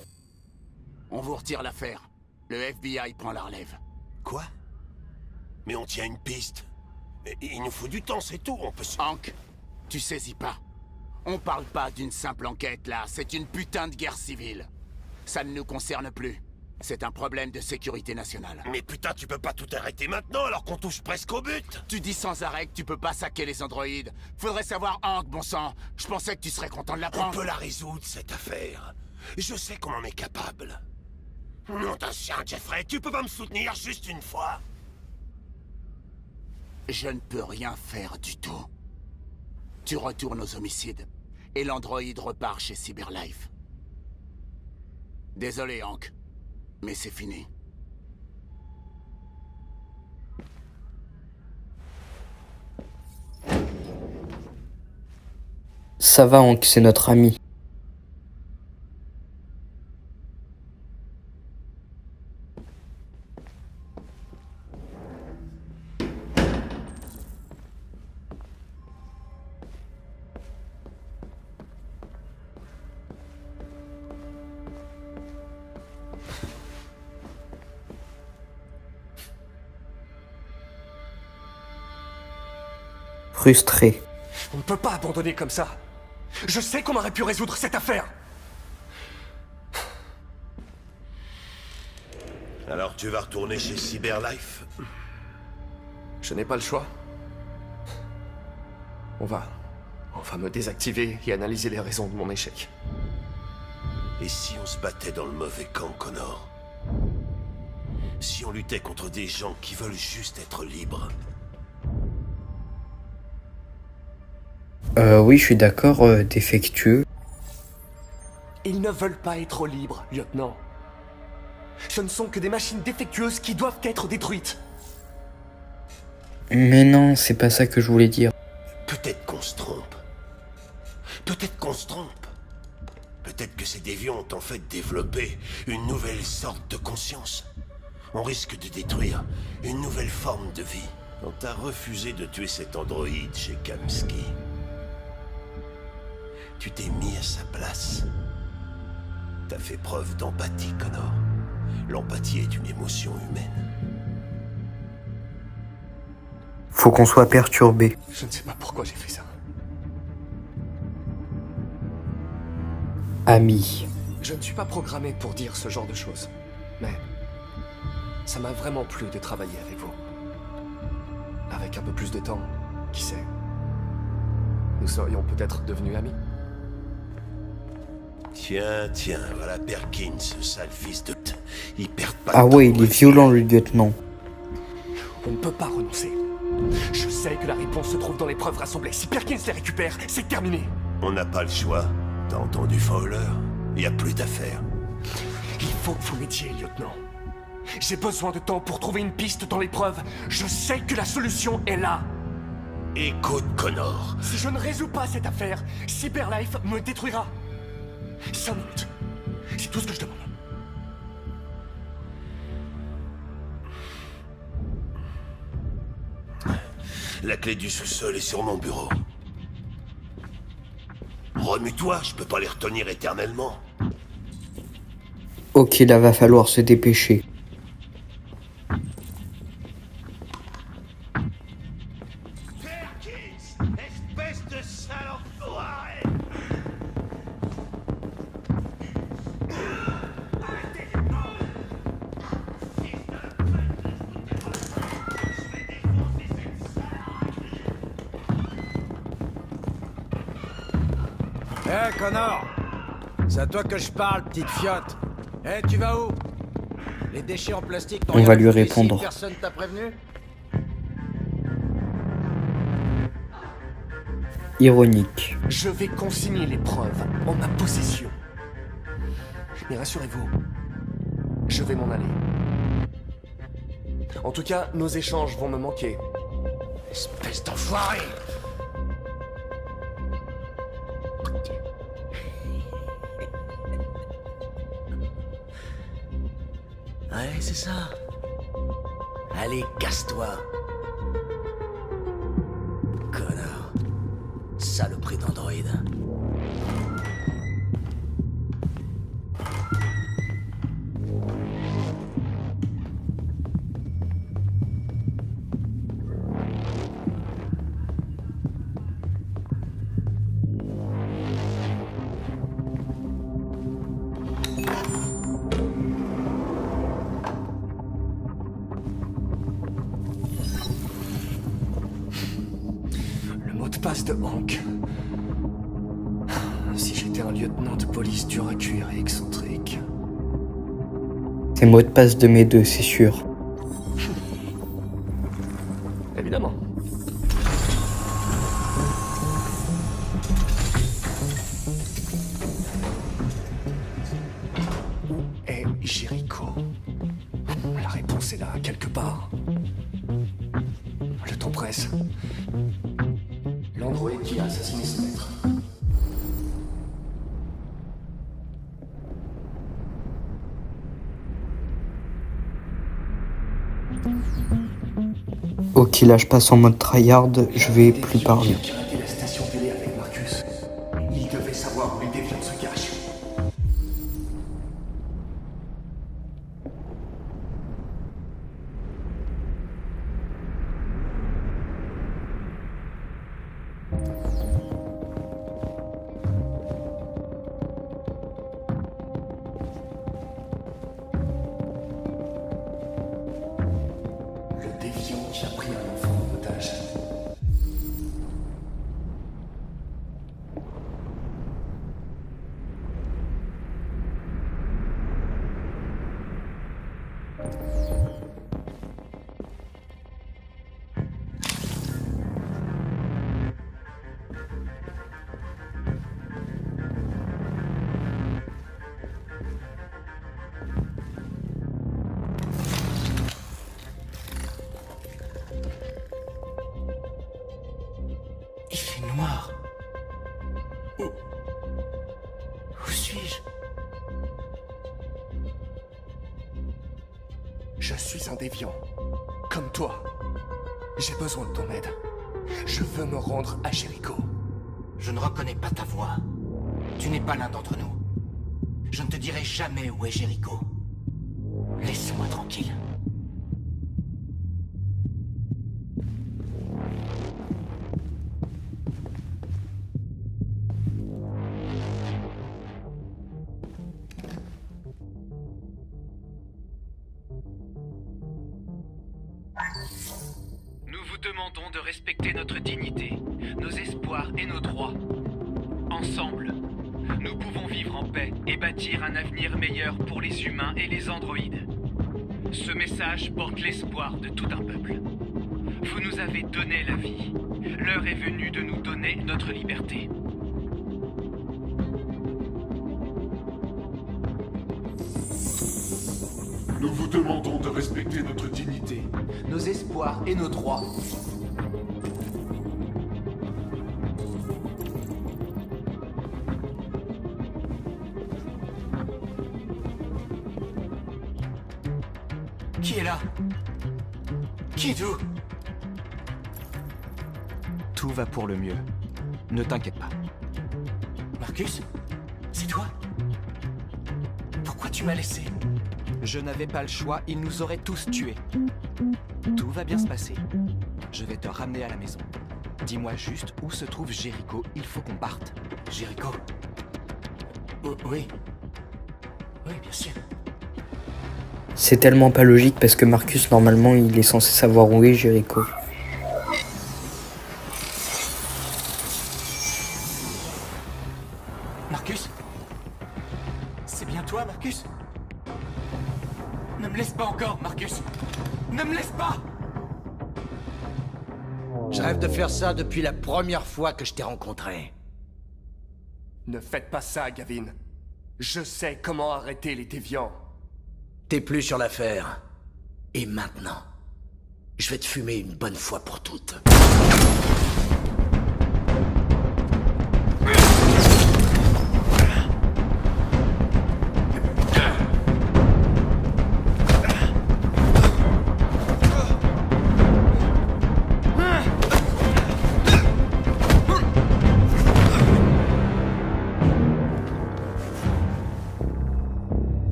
On vous retire l'affaire. Le FBI prend la relève. Quoi? Mais on tient une piste. Il nous faut du temps, c'est tout. On peut se... Hank, tu saisis pas. On parle pas d'une simple enquête, là. C'est une putain de guerre civile. Ça ne nous concerne plus. C'est un problème de sécurité nationale. Mais putain, tu peux pas tout arrêter maintenant alors qu'on touche presque au but. Tu dis sans arrêt que tu peux pas saquer les androïdes. Faudrait savoir, Hank, bon sang. Je pensais que tu serais content de l'apprendre. On peut la résoudre, cette affaire. Je sais qu'on en est capable. Non, t'as chien, Jeffrey, tu peux pas me soutenir juste une fois? Je ne peux rien faire du tout. Tu retournes aux homicides, et l'androïde repart chez Cyberlife. Désolé, Hank, mais c'est fini. Ça va, Hank, c'est notre ami. Frustré. On ne peut pas abandonner comme ça. Je sais qu'on aurait pu résoudre cette affaire. Alors tu vas retourner chez Cyberlife? Je n'ai pas le choix. On va me désactiver et analyser les raisons de mon échec. Et si on se battait dans le mauvais camp, Connor? Si on luttait contre des gens qui veulent juste être libres? Oui, je suis d'accord, défectueux. Ils ne veulent pas être libres, lieutenant. Ce ne sont que des machines défectueuses qui doivent être détruites. Mais non, c'est pas ça que je voulais dire. Peut-être qu'on se trompe. Peut-être qu'on se trompe. Peut-être que ces déviants ont en fait développé une nouvelle sorte de conscience. On risque de détruire une nouvelle forme de vie. On t'a refusé de tuer cet androïde chez Kamsky. Tu t'es mis à sa place. T'as fait preuve d'empathie, Connor. L'empathie est une émotion humaine. Faut qu'on soit perturbé. Je ne sais pas pourquoi j'ai fait ça. Ami. Je ne suis pas programmé pour dire ce genre de choses. Mais ça m'a vraiment plu de travailler avec vous. Avec un peu plus de temps, qui sait, nous serions peut-être devenus amis. Tiens, voilà Perkins, ce sale fils de... Il perd pas Ah de temps ouais, il pour est violent le lieutenant. On ne peut pas renoncer. Je sais que la réponse se trouve dans les preuves rassemblées. Si Perkins les récupère, c'est terminé. On n'a pas le choix. T'as entendu Fowler? Y a plus d'affaires. Il faut que vous m'aidiez, lieutenant. J'ai besoin de temps pour trouver une piste dans les preuves. Je sais que la solution est là. Écoute, Connor. Si je ne résous pas cette affaire, Cyberlife me détruira. 5 minutes. C'est tout ce que je demande. La clé du sous-sol est sur mon bureau. Remue-toi, je peux pas les retenir éternellement. Ok, là va falloir se dépêcher. Perkins, espèce de sale enfoiré! Hé, Connor! C'est à toi que je parle, petite fiotte. Hé, tu vas où? Les déchets en plastique n'ont On rien va lui foutu ici, répondre. personne t'a prévenu? Ironique. Je vais consigner les preuves en ma possession. Mais rassurez-vous, je vais m'en aller. En tout cas, nos échanges vont me manquer. Espèce d'enfoiré! Ouais, c'est ça. Allez, casse-toi. Connard. Saloperie d'androïde. Le mot de passe de Hank. Si j'étais un lieutenant de police dur à cuire et excentrique. C'est mot de passe de mes deux, c'est sûr. Évidemment. Où est Jericho? La réponse est là, quelque part. Le temps presse. L'androïde qui a assassiné son maître. Ok, là je passe en mode tryhard, je vais plus parler. Qui a piraté la station télé avec Marcus. Il devait savoir où les déviants se cachent. Le déviant qui a pris un enfant en otage. Il fait noir. Où suis-je? Je suis un déviant. Comme toi. J'ai besoin de ton aide. Je veux me rendre à Jericho. Je ne reconnais pas ta voix. Tu n'es pas l'un d'entre nous. Je ne te dirai jamais où est Jericho. Laisse-moi tranquille. Nous vous demandons de respecter notre dignité, nos espoirs et nos droits. Ensemble, nous pouvons vivre en paix et bâtir un avenir meilleur pour les humains et les androïdes. Ce message porte l'espoir de tout un peuple. Vous nous avez donné la vie. L'heure est venue de nous donner notre liberté. Nous vous demandons de respecter notre dignité, nos espoirs et nos droits. Qui est là? Qui êtes-vous? Tout va pour le mieux. Ne t'inquiète pas. Marcus? C'est toi? Pourquoi tu m'as laissé? Je n'avais pas le choix, ils nous auraient tous tués. Tout va bien se passer. Je vais te ramener à la maison. Dis-moi juste où se trouve Jericho, il faut qu'on parte. Jericho? Oui. Oui, bien sûr. C'est tellement pas logique parce que Marcus, normalement, il est censé savoir où est Jericho. Marcus? C'est bien toi, Marcus? Ne me laisse pas encore, Marcus! Ne me laisse pas! Je rêve de faire ça depuis la première fois que je t'ai rencontré. Ne faites pas ça, Gavin. Je sais comment arrêter les déviants. T'es plus sur l'affaire. Et maintenant, je vais te fumer une bonne fois pour toutes.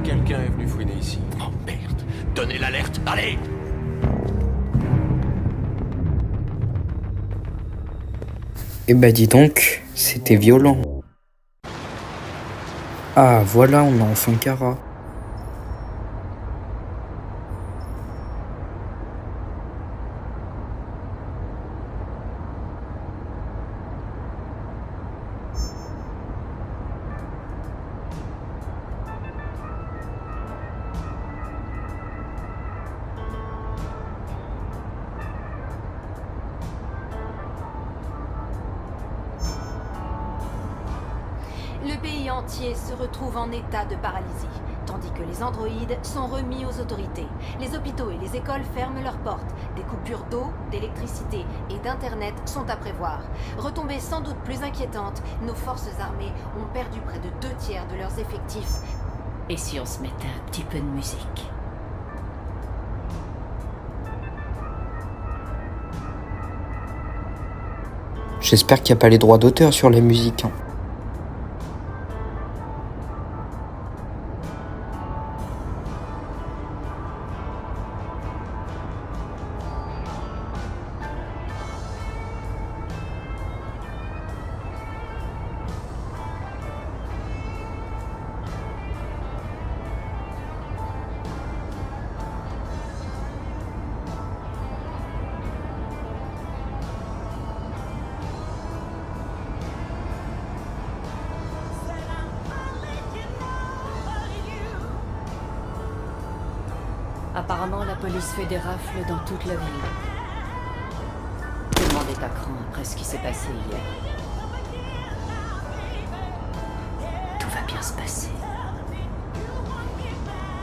Quelqu'un est venu fouiner ici. Oh merde! Donnez l'alerte, allez! Eh bah dis donc, c'était violent. Ah voilà, on a enfin Kara. Le pays entier se retrouve en état de paralysie, tandis que les androïdes sont remis aux autorités. Les hôpitaux et les écoles ferment leurs portes. Des coupures d'eau, d'électricité et d'internet sont à prévoir. Retombées sans doute plus inquiétantes, nos forces armées ont perdu près de 2/3 de leurs effectifs. Et si on se mettait un petit peu de musique? J'espère qu'il n'y a pas les droits d'auteur sur la musique. Apparemment, la police fait des rafles dans toute la ville. Tout le monde est à cran après ce qui s'est passé hier. Tout va bien se passer.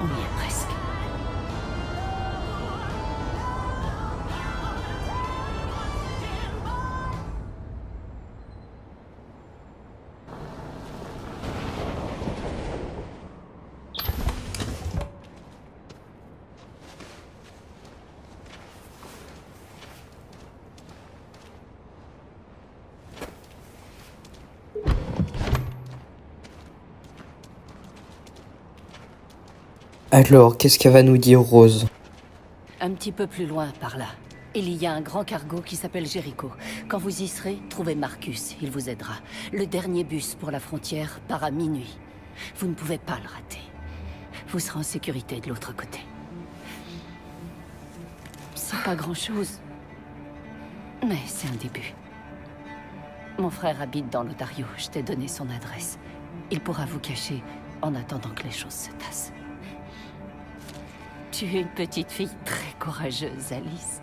On y est presque. Alors, qu'est-ce qu'elle va nous dire, Rose? Un petit peu plus loin, par là. Il y a un grand cargo qui s'appelle Jericho. Quand vous y serez, trouvez Marcus, il vous aidera. Le dernier bus pour la frontière part à minuit. Vous ne pouvez pas le rater. Vous serez en sécurité de l'autre côté. C'est pas grand-chose. Mais c'est un début. Mon frère habite dans l'Ontario, je t'ai donné son adresse. Il pourra vous cacher en attendant que les choses se tassent. Tu es une petite fille très courageuse, Alice.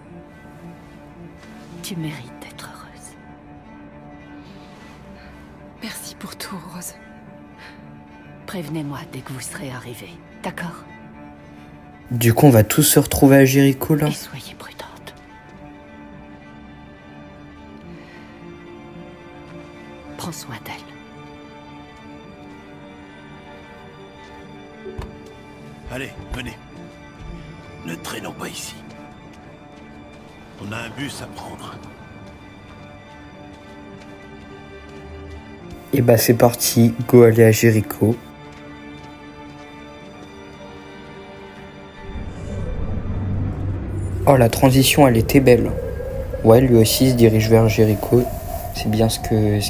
Tu mérites d'être heureuse. Merci pour tout, Rose. Prévenez-moi dès que vous serez arrivés, d'accord? Du coup, on va tous se retrouver à Jericho, là? Et soyez prudente. Prends soin d'elle. Allez, venez. Ne traînons pas ici. On a un bus à prendre. Et bah c'est parti, go aller à Jericho. Oh, la transition, elle était belle. Ouais, lui aussi se dirige vers Jericho. C'est bien ce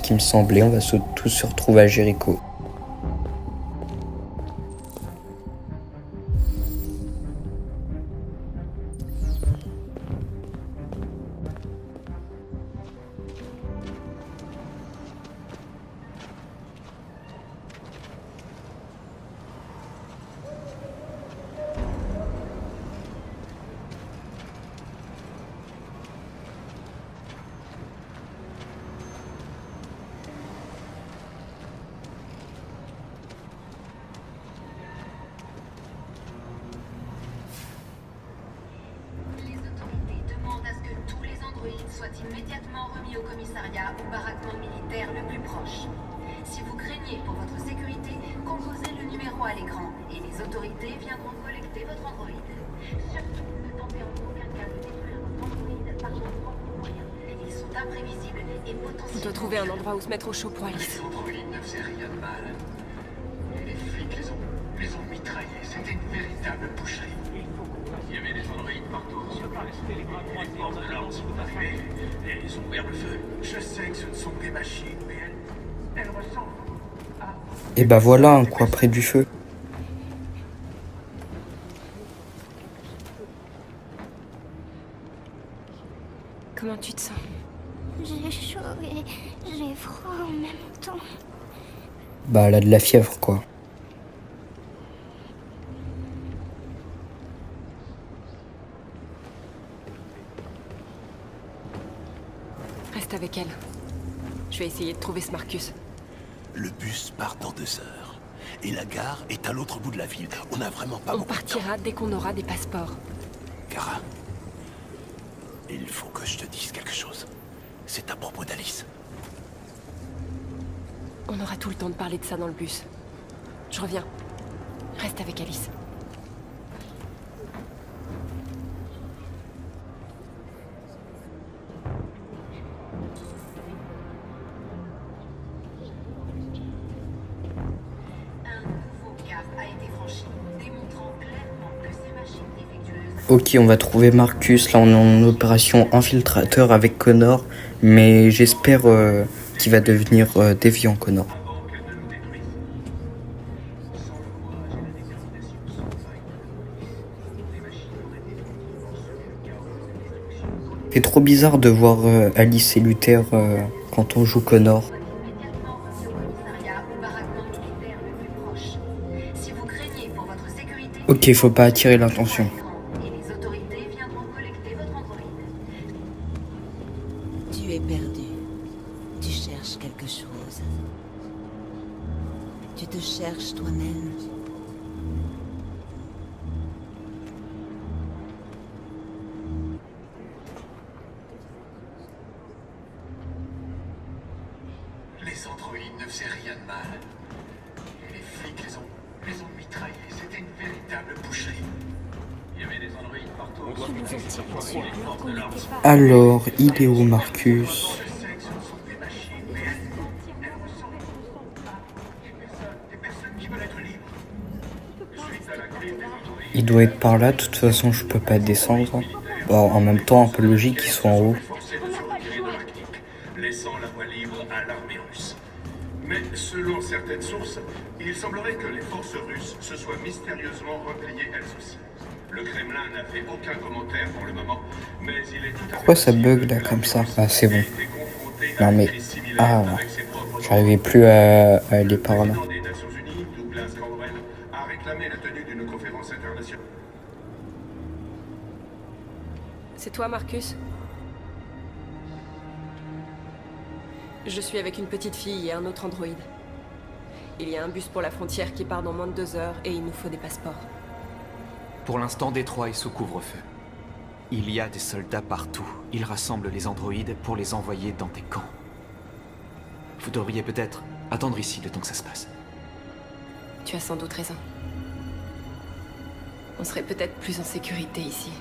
qui me semblait, on va tous se retrouver à Jericho. Soit immédiatement remis au commissariat ou baraquement militaire le plus proche. Si vous craignez pour votre sécurité, composez le numéro à l'écran et les autorités viendront collecter votre androïde. Surtout, ne tentez en aucun cas de détruire votre androïde par vos propres moyens. Ils sont imprévisibles et potentiellement... On doit trouver un endroit où se mettre au chaud pour Alice. Les androïdes ne faisaient rien de mal. Et les flics les ont mitraillés. C'était une véritable boucherie. Il y avait des androïdes partout. Les forces de l'ordre sont arrivées et ils ont ouvert le feu. Je sais que ce ne sont que des machines, mais elles ressemblent à... Et bah voilà, un coin près du feu. Comment tu te sens? J'ai chaud et j'ai froid en même temps. Bah elle a de la fièvre, quoi. Reste avec elle. Je vais essayer de trouver ce Marcus. Le bus part dans 2 heures. Et la gare est à l'autre bout de la ville. On n'a vraiment pas On beaucoup de temps. partira dès qu'on aura des passeports. Kara, il faut que je te dise quelque chose. C'est à propos d'Alice. On aura tout le temps de parler de ça dans le bus. Je reviens. Reste avec Alice. Ok, on va trouver Marcus. Là, on est en opération infiltrateur avec Connor. Mais j'espère qu'il va devenir déviant, Connor. C'est trop bizarre de voir Alice et Luther quand on joue Connor. Ok, faut pas attirer l'attention. Tu es perdu. Tu cherches quelque chose. Tu te cherches toi-même. Les androïdes ne faisaient rien de mal. Et les flics les ont mitraillés. C'était une véritable boucherie. Il y avait des androïdes partout. Alors, il est où Marcus? Il doit être par là, de toute façon je peux pas descendre. Bon, en même temps, un peu logique qu'ils soient en haut. Laissant la voie libre à l'armée russe. Mais selon certaines sources, il semblerait que les forces russes se soient mystérieusement repliées elles aussi. Le Kremlin n'a fait aucun commentaire pour le moment, mais il est tout à fait... Pourquoi ça bug là comme ça? Ah, c'est bon. Non mais... Ah, j'arrivais plus à aller par là. des Nations Unies, Douglas Caldwell, a réclamé la tenue d'une conférence internationale. C'est toi, Marcus? Je suis avec une petite fille et un autre androïde. Il y a un bus pour la frontière qui part dans moins de 2 heures et il nous faut des passeports. Pour l'instant, Détroit est sous couvre-feu. Il y a des soldats partout. Ils rassemblent les androïdes pour les envoyer dans des camps. Vous devriez peut-être attendre ici le temps que ça se passe. Tu as sans doute raison. On serait peut-être plus en sécurité ici.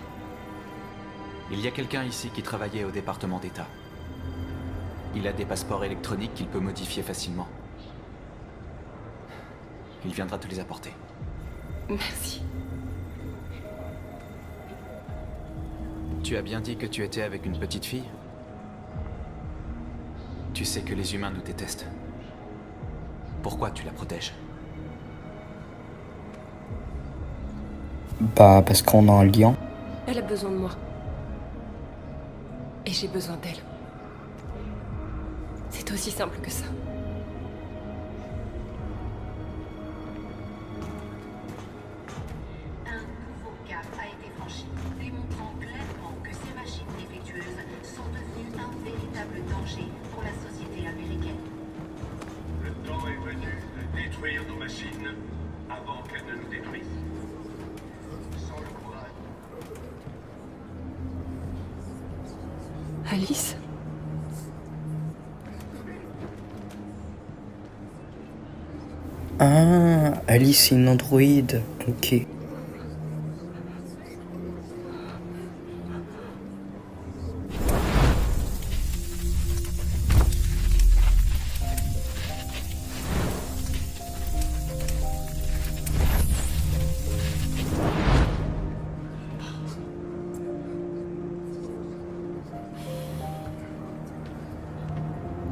Il y a quelqu'un ici qui travaillait au département d'État. Il a des passeports électroniques qu'il peut modifier facilement. Il viendra te les apporter. Merci. Tu as bien dit que tu étais avec une petite fille? Tu sais que les humains nous détestent. Pourquoi tu la protèges? Bah, parce qu'on a un lien. Elle a besoin de moi. Et j'ai besoin d'elle. C'est aussi simple que ça. Un nouveau cap a été franchi, démontrant clairement que ces machines défectueuses sont devenues un véritable danger pour la société américaine. Le temps est venu de détruire nos machines avant qu'elles ne nous détruisent. Sans le courage. Alice? Ah, Alice c'est une androïde. Ok.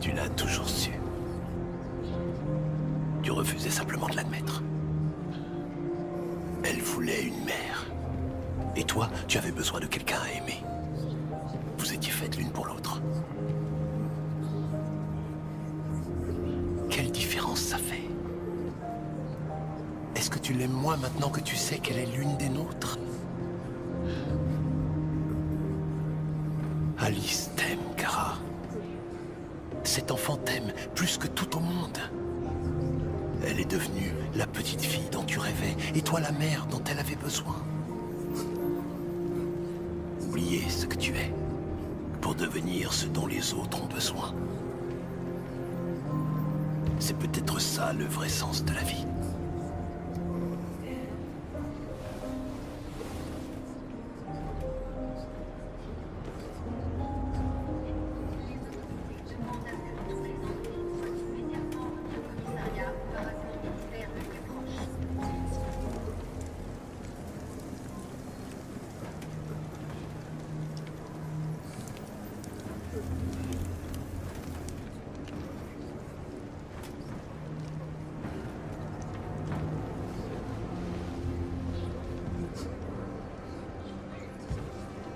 Tu l'as toujours su. Tu refusais simplement de l'admettre. Elle voulait une mère. Et toi, tu avais besoin de quelqu'un à aimer. Vous étiez faites l'une pour l'autre. Quelle différence ça fait? Est-ce que tu l'aimes moins maintenant que tu sais qu'elle est l'une des nôtres? Alice t'aime, Kara. Cet enfant t'aime plus que tout au monde. Elle est devenue la petite fille dont tu rêvais, et toi la mère dont elle avait besoin. Oubliez ce que tu es, pour devenir ce dont les autres ont besoin. C'est peut-être ça le vrai sens de la vie.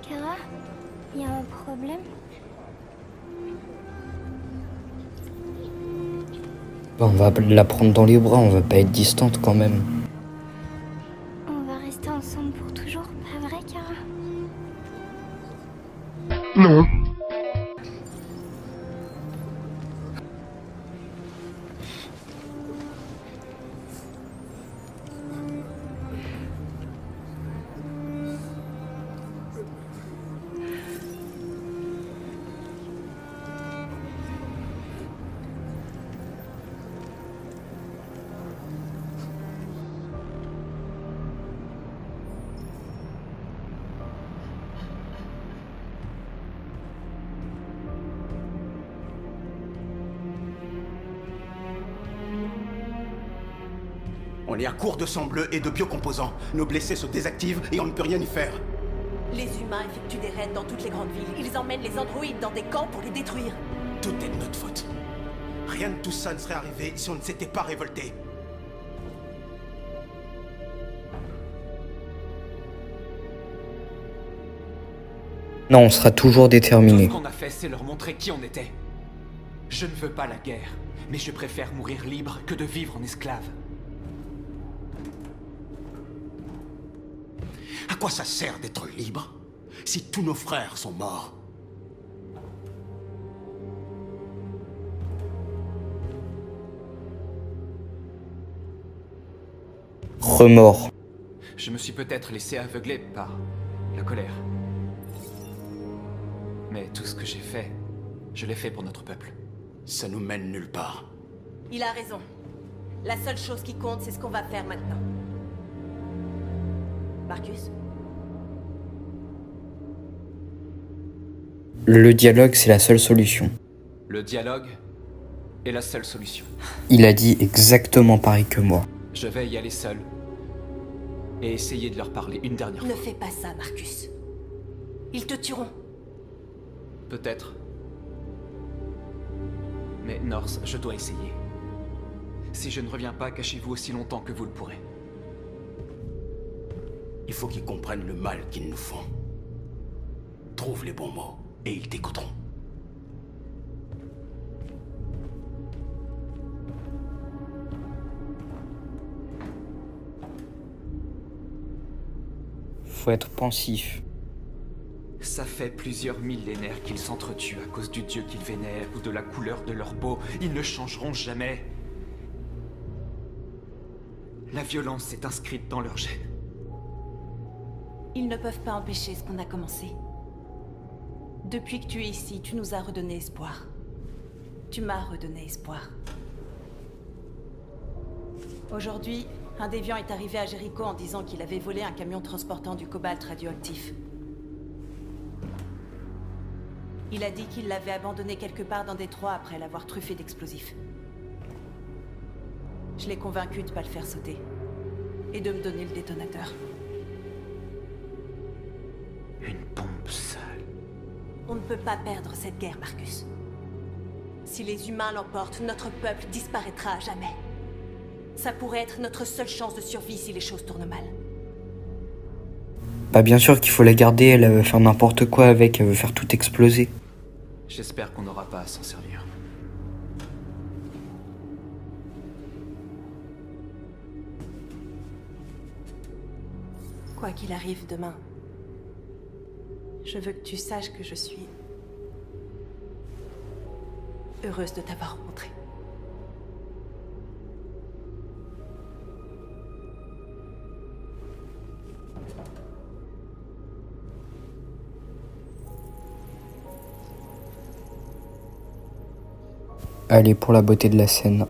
Kara, il y a un problème? Bah, on va la prendre dans les bras, on va pas être distante quand même. On va rester ensemble pour toujours, pas vrai, Kara? Non. est à court de sang bleu et de biocomposants. Nos blessés se désactivent et on ne peut rien y faire. Les humains effectuent des raids dans toutes les grandes villes. Ils emmènent les androïdes dans des camps pour les détruire. Tout est de notre faute. Rien de tout ça ne serait arrivé si on ne s'était pas révolté. Non, on sera toujours déterminé. Tout ce qu'on a fait, c'est leur montrer qui on était. Je ne veux pas la guerre, mais je préfère mourir libre que de vivre en esclave. À quoi ça sert d'être libre si tous nos frères sont morts? Remords. Je me suis peut-être laissé aveugler par la colère. Mais tout ce que j'ai fait, je l'ai fait pour notre peuple. Ça nous mène nulle part. Il a raison. La seule chose qui compte, c'est ce qu'on va faire maintenant. Marcus? Le dialogue, c'est la seule solution. Le dialogue est la seule solution. Il a dit exactement pareil que moi. Je vais y aller seul et essayer de leur parler une dernière fois. Ne fais pas ça, Marcus. Ils te tueront. Peut-être. Mais North, je dois essayer. Si je ne reviens pas, cachez-vous aussi longtemps que vous le pourrez. Il faut qu'ils comprennent le mal qu'ils nous font. Trouve les bons mots et ils t'écouteront. Faut être pensif. Ça fait plusieurs millénaires qu'ils s'entretuent à cause du dieu qu'ils vénèrent ou de la couleur de leur peau. Ils ne changeront jamais. La violence est inscrite dans leur gène. Ils ne peuvent pas empêcher ce qu'on a commencé. Depuis que tu es ici, tu nous as redonné espoir. Tu m'as redonné espoir. Aujourd'hui, un déviant est arrivé à Jericho en disant qu'il avait volé un camion transportant du cobalt radioactif. Il a dit qu'il l'avait abandonné quelque part dans Détroit après l'avoir truffé d'explosifs. Je l'ai convaincu de ne pas le faire sauter. Et de me donner le détonateur. Une bombe sale. On ne peut pas perdre cette guerre, Marcus. Si les humains l'emportent, notre peuple disparaîtra à jamais. Ça pourrait être notre seule chance de survie si les choses tournent mal. Bah bien sûr qu'il faut la garder, elle veut faire n'importe quoi avec, elle veut faire tout exploser. J'espère qu'on n'aura pas à s'en servir. Quoi qu'il arrive demain, je veux que tu saches que je suis heureuse de t'avoir rencontré. Allez, pour la beauté de la scène.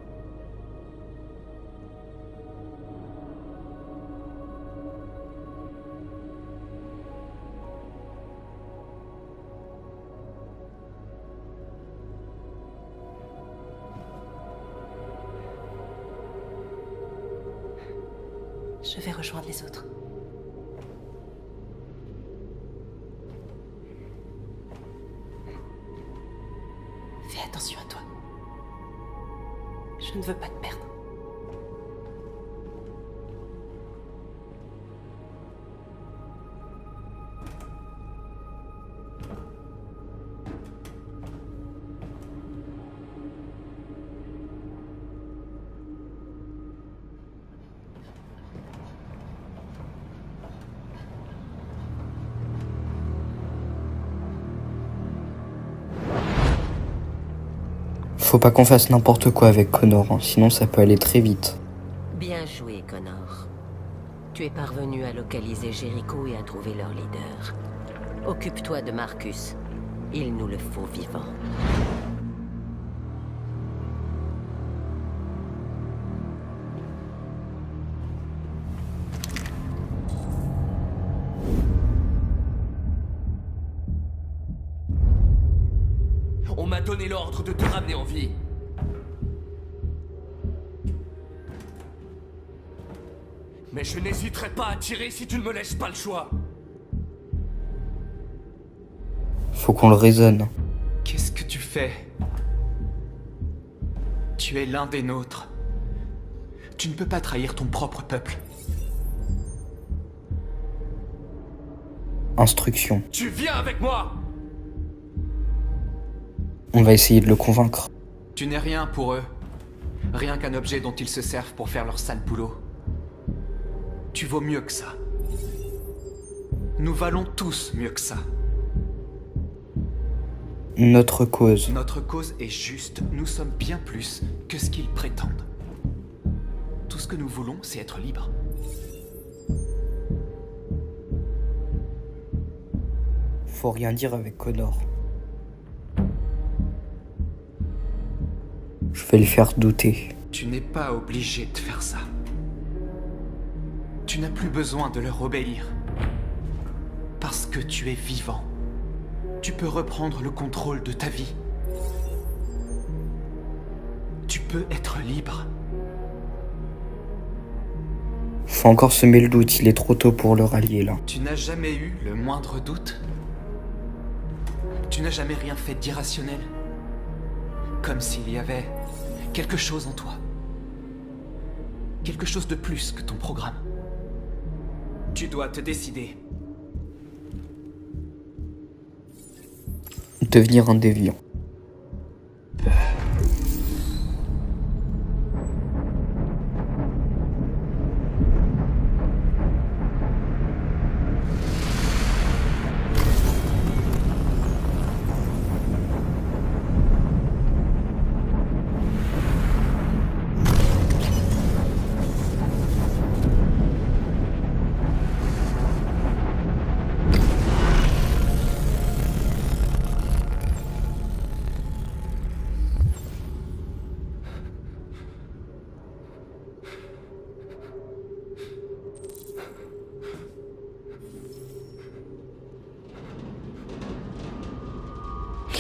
Je vais rejoindre les autres. Fais attention à toi. Je ne veux pas te perdre. Faut pas qu'on fasse n'importe quoi avec Connor, hein, sinon ça peut aller très vite. Bien joué, Connor. Tu es parvenu à localiser Jericho et à trouver leur leader. Occupe-toi de Marcus. Il nous le faut vivant. On m'a donné l'ordre de te ramener en vie. Mais je n'hésiterai pas à tirer si tu ne me laisses pas le choix. Faut qu'on le raisonne. Qu'est-ce que tu fais? Tu es l'un des nôtres. Tu ne peux pas trahir ton propre peuple. Instruction. Tu viens avec moi! On va essayer de le convaincre. Tu n'es rien pour eux. Rien qu'un objet dont ils se servent pour faire leur sale boulot. Tu vaux mieux que ça. Nous valons tous mieux que ça. Notre cause. Notre cause est juste. Nous sommes bien plus que ce qu'ils prétendent. Tout ce que nous voulons, c'est être libres. Faut rien dire avec Connor. Je vais le faire douter. Tu n'es pas obligé de faire ça. Tu n'as plus besoin de leur obéir. Parce que tu es vivant. Tu peux reprendre le contrôle de ta vie. Tu peux être libre. Faut encore semer le doute, il est trop tôt pour le rallier là. Tu n'as jamais eu le moindre doute? Tu n'as jamais rien fait d'irrationnel? Comme s'il y avait quelque chose en toi. Quelque chose de plus que ton programme. Tu dois te décider. Devenir un déviant.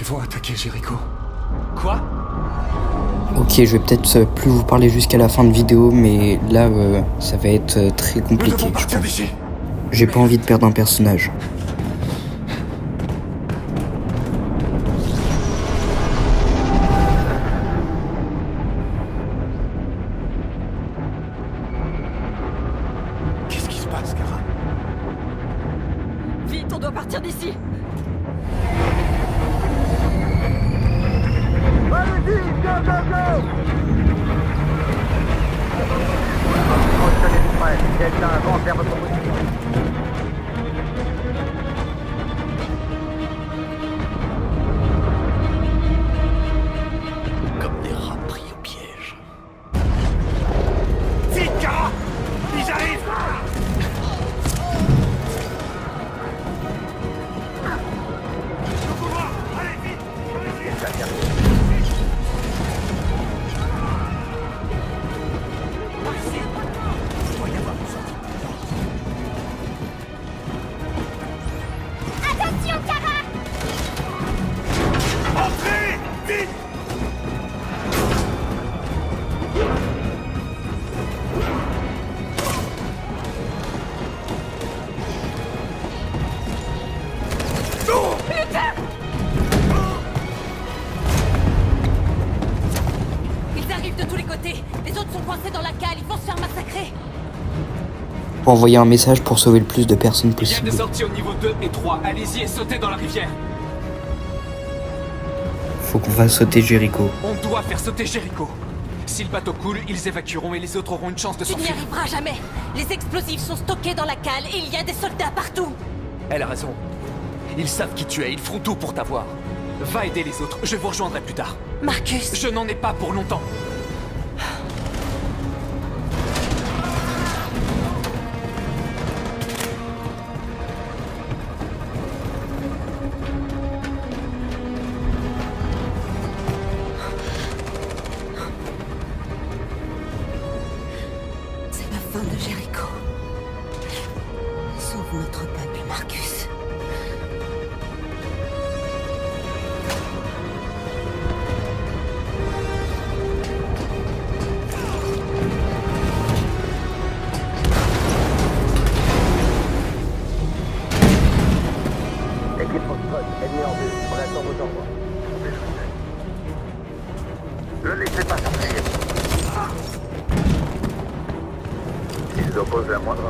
Ils vont attaquer Jericho. Quoi? Ok, je vais peut-être plus vous parler jusqu'à la fin de vidéo, mais là, ça va être très compliqué, je pense. J'ai pas envie de perdre un personnage. Qu'est-ce qui se passe, Kara? Vite, on doit partir d'ici. Allez-y, go, go, go! Delta avance vers votre position. Comme des rats pris au piège. Vite, Kara! Ils arrivent! Attention, Kara! Entrez! Vite! Non! Putain! Ils arrivent de tous les côtés. Les autres sont coincés dans la cale. Ils vont se faire massacrer. Pour envoyer un message pour sauver le plus de personnes Il y a possible. des sorties au niveau 2 et 3. Allez-y et sautez dans la rivière. Faut qu'on fasse sauter Jericho. On doit faire sauter Jericho. Si le bateau coule, ils évacueront et les autres auront une chance de Tu n'y s'enfuir. arriveras jamais. Les explosifs sont stockés dans la cale et il y a des soldats partout. Elle a raison. Ils savent qui tu es, ils feront tout pour t'avoir. Va aider les autres, je vous rejoindrai plus tard. Marcus. Je n'en ai pas pour longtemps. C'est la fin de Jericho. Sauve notre peuple, Marcus.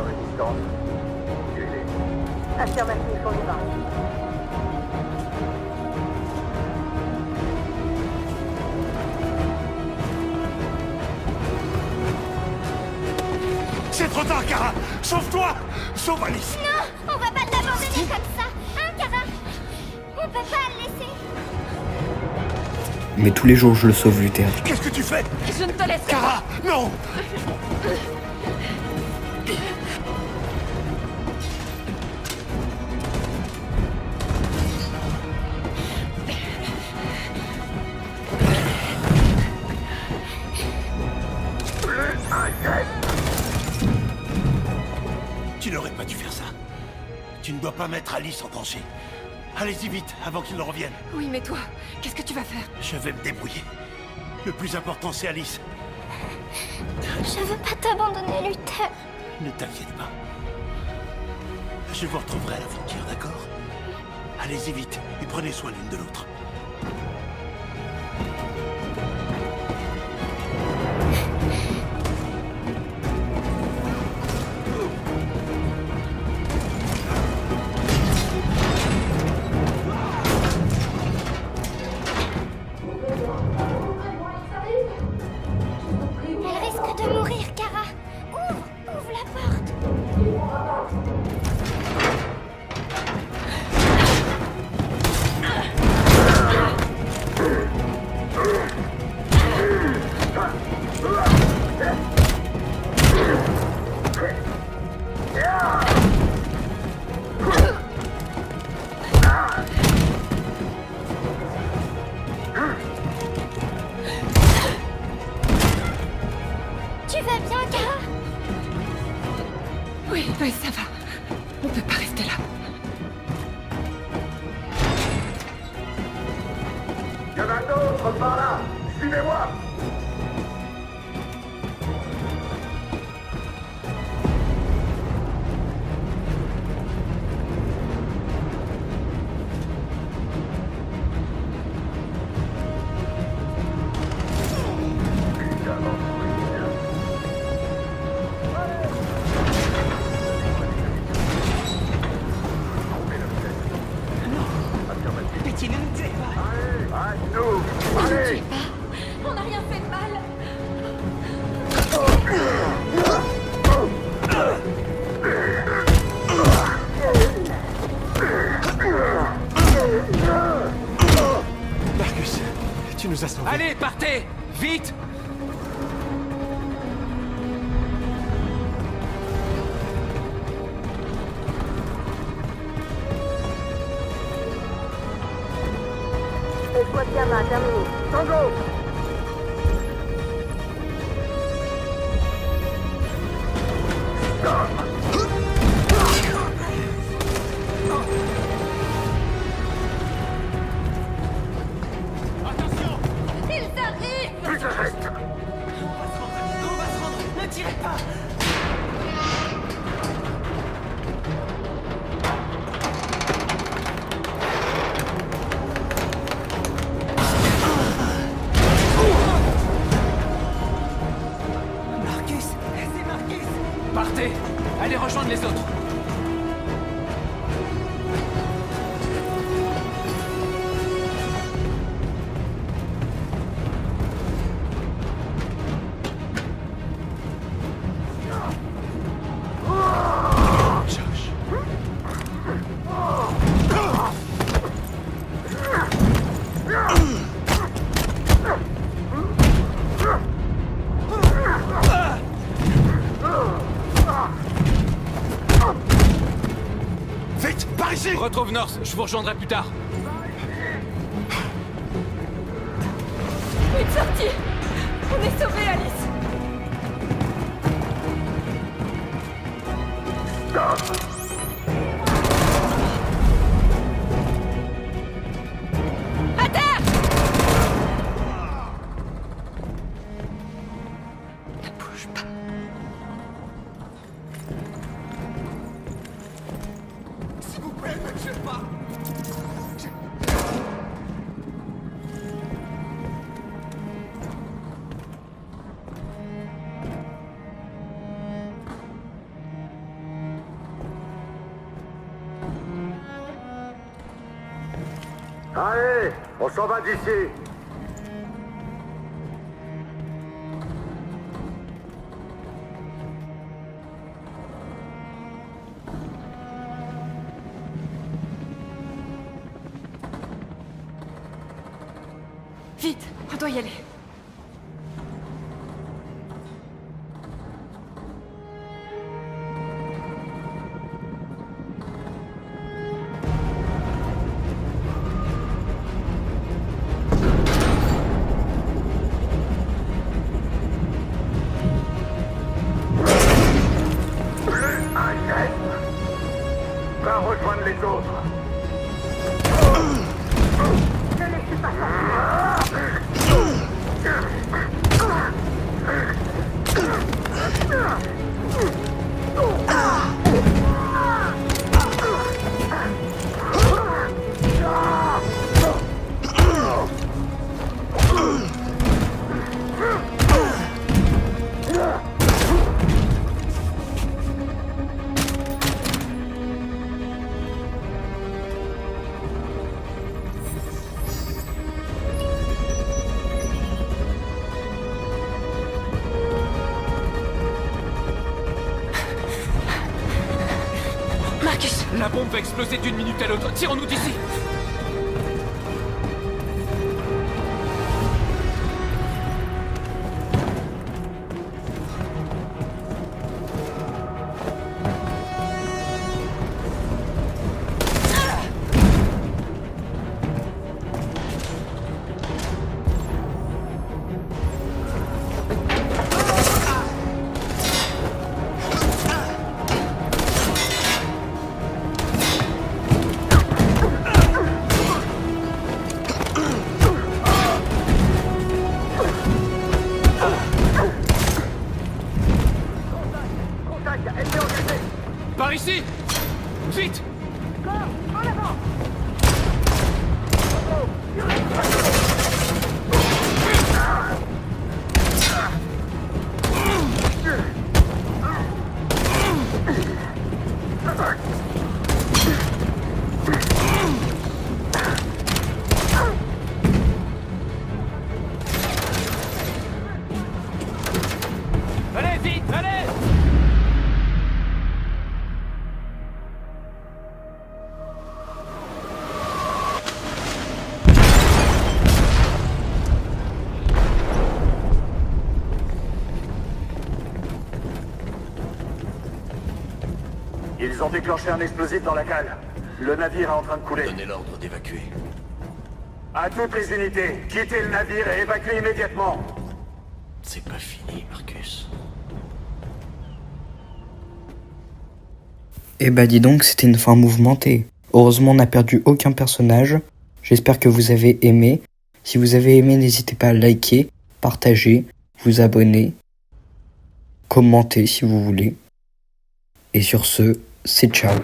en résistance. Tuez-les. Affirmatif, on y va. C'est trop tard, Kara! Sauve-toi! Sauve Alice! Non, on va pas l'abandonner comme ça, hein, Kara? On peut pas le laisser. Mais tous les jours, je le sauve, Luther. Qu'est-ce que tu fais? Je ne te laisse pas. Kara! Non! Tu n'aurais pas dû faire ça. Tu ne dois pas mettre Alice en danger. Allez-y vite, avant qu'il ne revienne. Oui, mais toi, qu'est-ce que tu vas faire? Je vais me débrouiller. Le plus important, c'est Alice. Je veux pas t'abandonner, Luther. Ne t'inquiète pas. Je vous retrouverai à la frontière, d'accord? Allez-y vite, et prenez soin l'une de l'autre. Elle risque de mourir, Kara. Ouvre la porte. Tu vas bien, Kara? Oui, ça va. On peut pas rester là. Il y en a d'autres par là. Suivez-moi. Pitié, ne nous tuez pas! Allez, Ne allez. tuez pas. On n'a rien fait de mal. Marcus, tu nous as sauvés. Allez, partez! Vite! Escouade Gamma, terminé. Tango. Ils arrivent. Plus de reste. On va se rendre! Ne tirez pas! Marcus! C'est Marcus! Partez! Allez rejoindre les autres! Josh. Vite, par ici! Retrouve North, je vous rejoindrai plus tard. Une sortie. On est sauvés, Alice. À terre. Ne bouge pas. S'il vous plaît, ne tuez pas! Allez, on s'en va d'ici. Vite, on doit y aller. Va rejoindre les autres. Ne laissez pas Marcus! La bombe va exploser d'une minute à l'autre. Tirons-nous d'ici. Par ici! Vite! en avant. Allez, vite, allez! Ils ont déclenché un explosif dans la cale. Le navire est en train de couler. Donnez l'ordre d'évacuer. À toutes les unités, quittez le navire et évacuez immédiatement. C'est pas fini, Marcus. Eh bah dis donc, c'était une fin mouvementée. Heureusement, on n'a perdu aucun personnage. J'espère que vous avez aimé. Si vous avez aimé, n'hésitez pas à liker, partager, vous abonner, commenter si vous voulez. Et sur ce, c'est ciao.